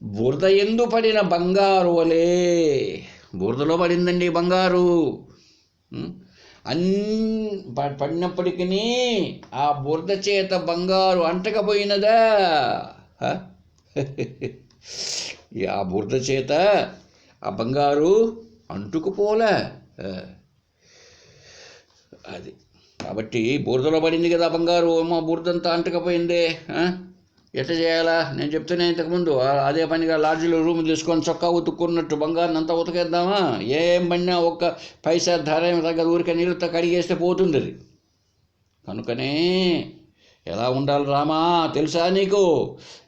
బురద ఎందు పడిన బంగారు వలే, బురదలో పడిందండి బంగారు, పడినప్పటికీ ఆ బురద చేత బంగారు అంటకపోయినదా? ఆ బురద చేత ఆ బంగారు అంటుకుపోలే. అది కాబట్టి బురదలో పడింది కదా బంగారు, మా బురదంతా అంటకపోయిందే, ఎట్లా చేయాలా? నేను చెప్తూనే ఇంతకుముందు అదే పనిగా లాడ్జీలో రూమ్ తీసుకొని చొక్కా ఉతుక్కున్నట్టు బంగారుని అంతా ఉతకేద్దామా? ఏం పడినా ఒక్క పైసా ధర ఏమి తగ్గదు, ఊరికే నీళ్ళతో కడిగేస్తే పోతుంది అది. కనుకనే ఎలా ఉండాలి రామా తెలుసా నీకు?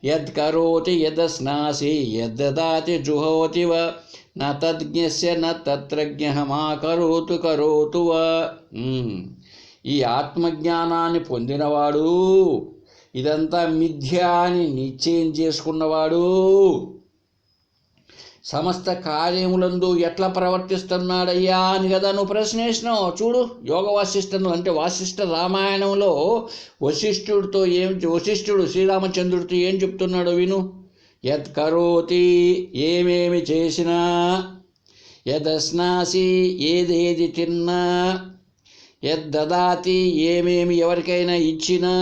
యద్ కరోతి యదస్నాసి యద్దదాతి జుహోతివ నా తద్జ్ఞస్య నా తత్రజ్ఞ మా కరోతు కరోతువ. ఈ ఆత్మజ్ఞానాన్ని పొందినవాడు, ఇదంతా మిథ్యా అని నిశ్చయం చేసుకున్నవాడు, సమస్త కార్యములందు ఎట్లా ప్రవర్తిస్తున్నాడయ్యా అని కదా నువ్వు ప్రశ్న వేసినావు. చూడు, యోగ వాసిష్టను అంటే వాసిష్ఠ రామాయణంలో వశిష్ఠుడు శ్రీరామచంద్రుడితో ఏం చెప్తున్నాడో విను. యత్ కరోతి, ఏమేమి చేసినా, యదస్నాసి, ఏదేది తిన్నా, యద్దదాతి, ఏమేమి ఎవరికైనా ఇచ్చినా,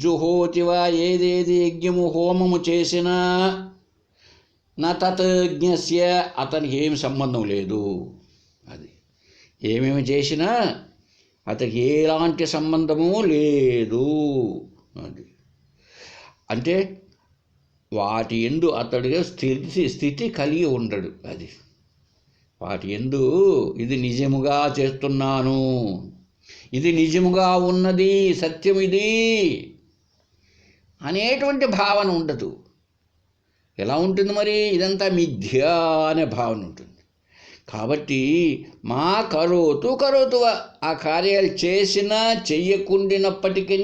జుహోతివా, ఏదేది యజ్ఞము హోమము చేసినా, నా తత్జ్ఞస్య, అతనికి ఏమి సంబంధం లేదు. అది ఏమేమి చేసినా అతనికి ఎలాంటి సంబంధము లేదు. అది అంటే వాటి యందు అతడిగా స్థితి కలిగి ఉండడు. అది వాటి యందు ఇది నిజముగా చేస్తున్నాను, ఇది నిజముగా ఉన్నది, సత్యం ఇది అనేటువంటి భావన ఉండదు. ఎలా ఉంటుంది మరి? ఇదంతా మిథ్యా అనే భావన ఉంటుంది. కాబట్టి మా కరోతువ ఆ కార్యాలు చేసినా చెయ్యకుండినప్పటికీ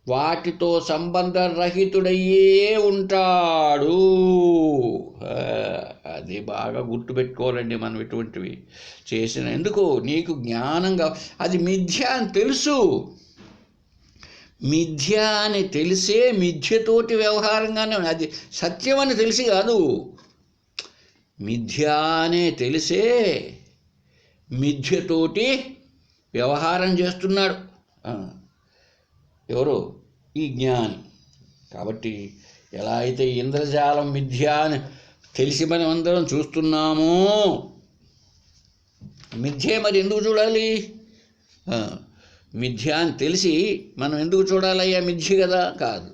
వాటితో సంబంధరహితుడయ్యే ఉంటాడు. అది బాగా గుర్తుపెట్టుకోవాలండి మనం ఇటువంటివి చేసిన. ఎందుకు? నీకు జ్ఞానంగా అది మిథ్య అని తెలుసు. మిథ్య అని తెలిసే మిథ్యతోటి వ్యవహారంగానే, అది సత్యం అని తెలిసి కాదు, మిథ్య అనే తెలిసే మిథ్యతోటి వ్యవహారం చేస్తున్నాడు. ఎవరు? ఈ జ్ఞాని. కాబట్టి ఎలా అయితే ఇంద్రజాలం మిథ్య అని తెలిసి మనం అందరం చూస్తున్నామో, మిథ్యే మరి ఎందుకు చూడాలి? మిథ్య అని తెలిసి మనం ఎందుకు చూడాలయ్యా? మిథ్య కదా? కాదు,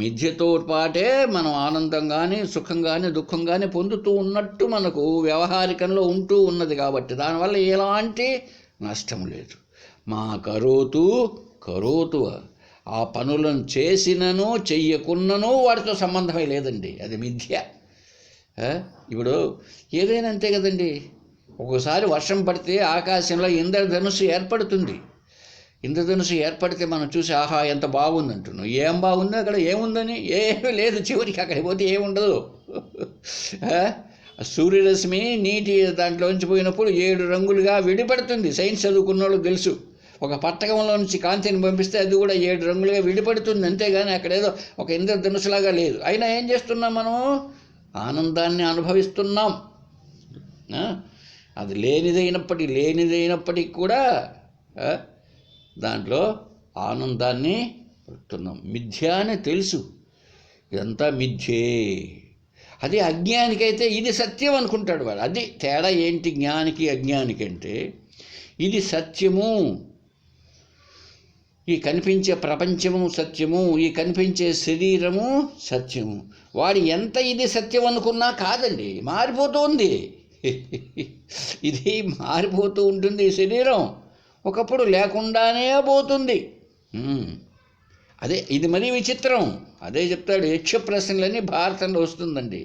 మిథ్యతో పాటే మనం ఆనందం కానీ సుఖం కానీ దుఃఖం కానీ పొందుతూ ఉన్నట్టు మనకు వ్యవహారికంలో ఉంటూ ఉన్నది. కాబట్టి దానివల్ల ఎలాంటి నష్టం లేదు. మా కరోతువ ఆ పనులను చేసినను చెయ్యకున్నను వాటితో సంబంధమే లేదండి. అది మిథ్య. ఇప్పుడు ఏదైనా అంతే కదండి. ఒక్కోసారి వర్షం పడితే ఆకాశంలో ఇంద్రధనుస్సు ఏర్పడుతుంది. ఇంద్రధనుస్సు ఏర్పడితే మనం చూసి ఆహా ఎంత బాగుంది అంటున్నాం. ఏం బాగుంది? అక్కడ ఏముందని ఏమీ లేదు. చివరికి అక్కడికి పోతే ఏముండదు. సూర్యరశ్మి నీటి దాంట్లోంచి పోయినప్పుడు 7 రంగులుగా విడిపడుతుంది. సైన్స్ చదువుకున్న వాళ్ళు తెలుసు. ఒక పట్టకంలో నుంచి కాంతిని పంపిస్తే అది కూడా 7 రంగులుగా విడిపడుతుంది. అంతేగాని అక్కడేదో ఒక ఇంద్రధనుసులాగా లేదు. అయినా ఏం చేస్తున్నాం? మనం ఆనందాన్ని అనుభవిస్తున్నాం. అది లేనిదైనప్పటికీ కూడా దాంట్లో ఆనందాన్ని పొందుతున్నాం. మిథ్య అని తెలుసు, ఇదంతా మిథ్యే. అది అజ్ఞానికైతే ఇది సత్యం అనుకుంటాడు వాడు. అది తేడా ఏంటి జ్ఞానికి అజ్ఞానికి అంటే, ఇది సత్యము, ఈ కనిపించే ప్రపంచము సత్యము, ఈ కనిపించే శరీరము సత్యము. వాడు ఎంత ఇది సత్యం అనుకున్నా కాదండి, మారిపోతుంది. ఇది మారిపోతూ ఉంటుంది. ఈ శరీరం ఒకప్పుడు లేకుండానే పోతుంది. అదే ఇది మరీ విచిత్రం. అదే చెప్తాడు. యక్ష ప్రశ్నలని భారతంలో వస్తుందండి.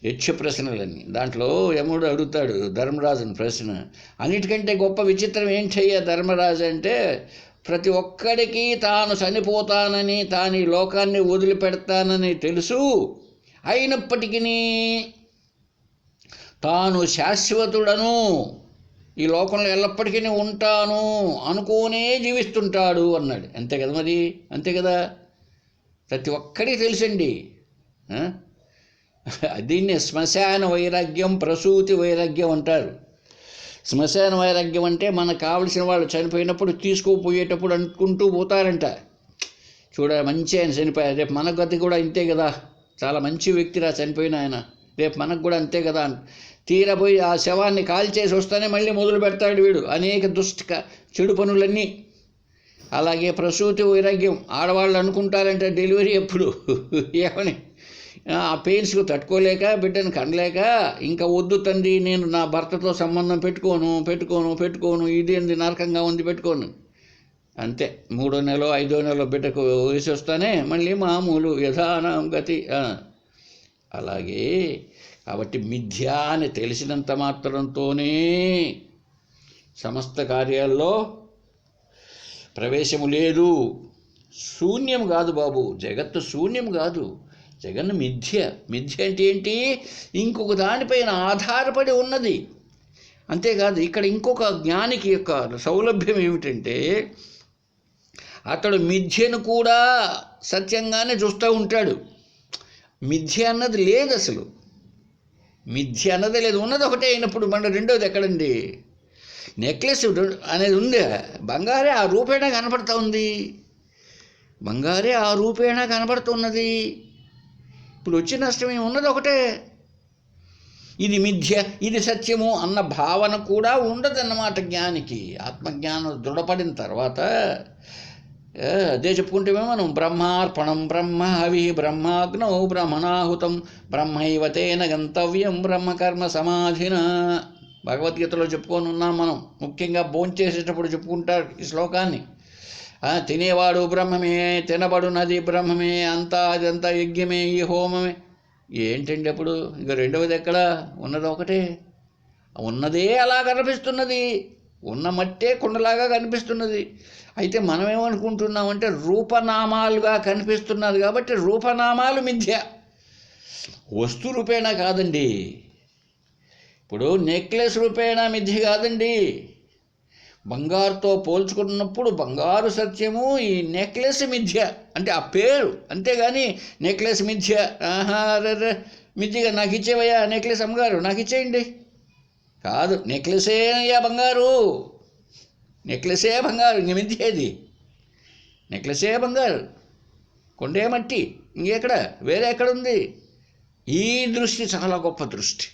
యక్ష ప్రశ్నలని దాంట్లో యముడు అడుగుతాడు ధర్మరాజుని ప్రశ్న. అన్నిటికంటే గొప్ప విచిత్రం ఏంటయ్యా ధర్మరాజు అంటే, ప్రతి ఒక్కడికి తాను చనిపోతానని, తాను ఈ లోకాన్ని వదిలిపెడతానని తెలుసు, అయినప్పటికీ తాను శాశ్వతుడను, ఈ లోకంలో ఎల్లప్పటికీ ఉంటాను అనుకోనే జీవిస్తుంటాడు అన్నాడు. అంతే కదా మరి? అంతే కదా, ప్రతి ఒక్కడికి తెలుసండి. దీన్ని శ్మశాన వైరాగ్యం, ప్రసూతి వైరాగ్యం అంటారు. శ్మశాన వైరాగ్యం అంటే మనకు కావలసిన వాళ్ళు చనిపోయినప్పుడు తీసుకుపోయేటప్పుడు అనుకుంటూ పోతారంట. చూడ మంచి ఆయన చనిపోయారు, రేపు మన గతి కూడా ఇంతే కదా, చాలా మంచి వ్యక్తిరా చనిపోయిన ఆయన, రేపు మనకు కూడా అంతే కదా. తీరపోయి ఆ శవాన్ని కాల్చేసి వస్తేనే మళ్ళీ మొదలు పెడతాడు వీడు అనేక చెడు పనులన్నీ. అలాగే ప్రసూతి వైరాగ్యం, ఆడవాళ్ళు అనుకుంటారంటే డెలివరీ ఎప్పుడు ఏమని, ఆ పెయిన్స్కు తట్టుకోలేక బిడ్డను కనలేక ఇంకా వద్దు తండ్రి, నేను నా భర్తతో సంబంధం పెట్టుకోను, ఇదేంది నరకంగా ఉంది, పెట్టుకోను. అంతే, 3వ నెల 5వ నెల బిడ్డకు వయసు వస్తానే మళ్ళీ మామూలు యథానం గతి. అలాగే కాబట్టి మిథ్య అని తెలిసినంత మాత్రంతోనే సమస్త కార్యాల్లో ప్రవేశము లేదు. శూన్యం కాదు బాబు, జగత్తు శూన్యం కాదు, జగన్ మిథ్య. మిథ్య అంటే ఏంటి? ఇంకొక దానిపైన ఆధారపడి ఉన్నది. అంతేకాదు, ఇక్కడ ఇంకొక జ్ఞానికి యొక్క సౌలభ్యం ఏమిటంటే, అతడు మిథ్యను కూడా సత్యంగానే చూస్తూ ఉంటాడు. మిథ్య అన్నది లేదు, అసలు మిథ్య అన్నదే లేదు, ఉన్నది ఒకటే అయినప్పుడు మన రెండోది ఎక్కడండి? నెక్లెస్ అనేది ఉంది, బంగారే ఆ రూపేణా కనపడుతూ ఉంది, బంగారే ఆ రూపేణా కనపడుతున్నది. ఇప్పుడు వచ్చే నష్టం ఉన్నది ఒకటే. ఇది మిథ్య, ఇది సత్యము అన్న భావన కూడా ఉండదన్నమాట జ్ఞానికి. ఆత్మజ్ఞానం దృఢపడిన తర్వాత అదే చెప్పుకుంటేమే మనం బ్రహ్మార్పణం బ్రహ్మ హవి బ్రహ్మాగ్నౌ బ్రహ్మణాహుతం బ్రహ్మైవ తేన గంతవ్యం బ్రహ్మకర్మ సమాధిన. భగవద్గీతలో చెప్పుకొని ఉన్నాం మనం. ముఖ్యంగా భోంచేసేటప్పుడు చెప్పుకుంటారు ఈ శ్లోకాన్ని. తినేవాడు బ్రహ్మమే, తినబడునది బ్రహ్మమే, అంతా అదంతా యజ్ఞమే, ఈ హోమమే. ఏంటండి అప్పుడు ఇక రెండవది ఎక్కడ ఉన్నది ఒకటే, ఉన్నదే అలా కనిపిస్తున్నది, ఉన్న మట్టే కుండలాగా కనిపిస్తున్నది. అయితే మనం ఏమనుకుంటున్నామంటే రూపనామాలుగా కనిపిస్తున్నది కాబట్టి రూపనామాలు మిథ్య, వస్తు రూపేణా కాదండి. ఇప్పుడు నెక్లెస్ రూపేణా మిథ్య కాదండి. బంగారుతో పోల్చుకున్నప్పుడు బంగారు సత్యము, ఈ నెక్లెస్ మిథ్య. అంటే ఆ పేరు అంతేగాని నెక్లెస్ మిథ్య. మిథ్యగా నాకు ఇచ్చేవయ్యా నెక్లెస్, అమ్మగారు నాకు ఇచ్చేయండి కాదు, నెక్లెసే అయ్యా బంగారు, నెక్లెసే బంగారు, ఇంక మిథ్యేది, నెక్లెసే బంగారు, కొండే మట్టి, ఇంకెక్కడ వేరే ఎక్కడుంది? ఈ దృష్టి చాలా గొప్ప దృష్టి.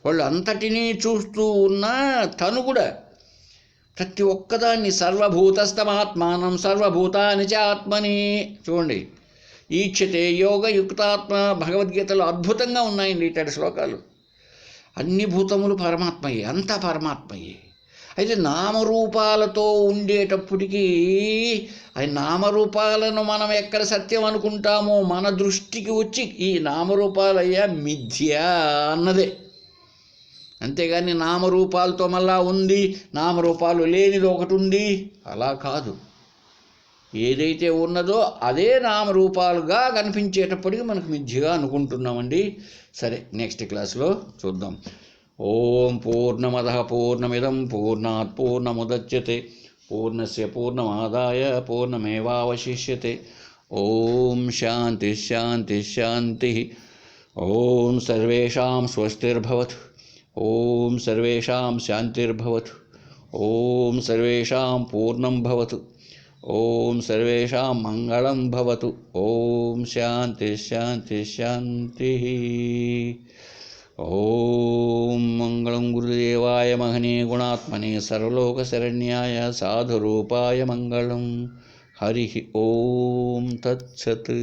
వాళ్ళు అంతటినీ చూస్తూ ఉన్నా తను కూడా ప్రతి ఒక్కదాన్ని సర్వభూతస్థమాత్మానం సర్వభూతాని చ ఆత్మని చూడండి. ఈచ్ఛతే యోగయుక్తాత్మ, భగవద్గీతలో అద్భుతంగా ఉన్నాయండి ఇట్లాంటి శ్లోకాలు. అన్ని భూతములు పరమాత్మయే, అంతా పరమాత్మయే. అయితే నామరూపాలతో ఉండేటప్పటికీ అది నామరూపాలను మనం ఎక్కడ సత్యం అనుకుంటామో మన దృష్టికి వచ్చి ఈ నామరూపాలయ్యా మిథ్య అన్నదే. అంతేగాని నామరూపాలతో మళ్ళా ఉంది, నామరూపాలు లేనిది ఒకటి ఉంది, అలా కాదు. ఏదైతే ఉన్నదో అదే నామరూపాలుగా కనిపించేటప్పటికి మనకు మిథ్యగా అనుకుంటున్నామండి. సరే, నెక్స్ట్ క్లాస్లో చూద్దాం. ఓం పూర్ణమదః పూర్ణమిదం పూర్ణాత్ పూర్ణముదచ్యతే పూర్ణస్య పూర్ణమాదాయ పూర్ణమేవావశిష్యతే. ఓం శాంతి శాంతి శాంతి. ఓం సర్వేషాం స్వస్తిర్భవతు. ఓం సర్వేషాం శాంతిర్భవతు. ఓం సర్వేషాం పూర్ణం భవతు. ఓం సర్వేషాం మంగళం భవతు. ఓం శాంతి శాంతి శాంతి. ఓం మంగళం గురుదేవాయ మహనీయ గుణాత్మనే సర్వలోకశరణ్యాయ సాధురూపాయ మంగళం. హరి ఓం తత్సత్.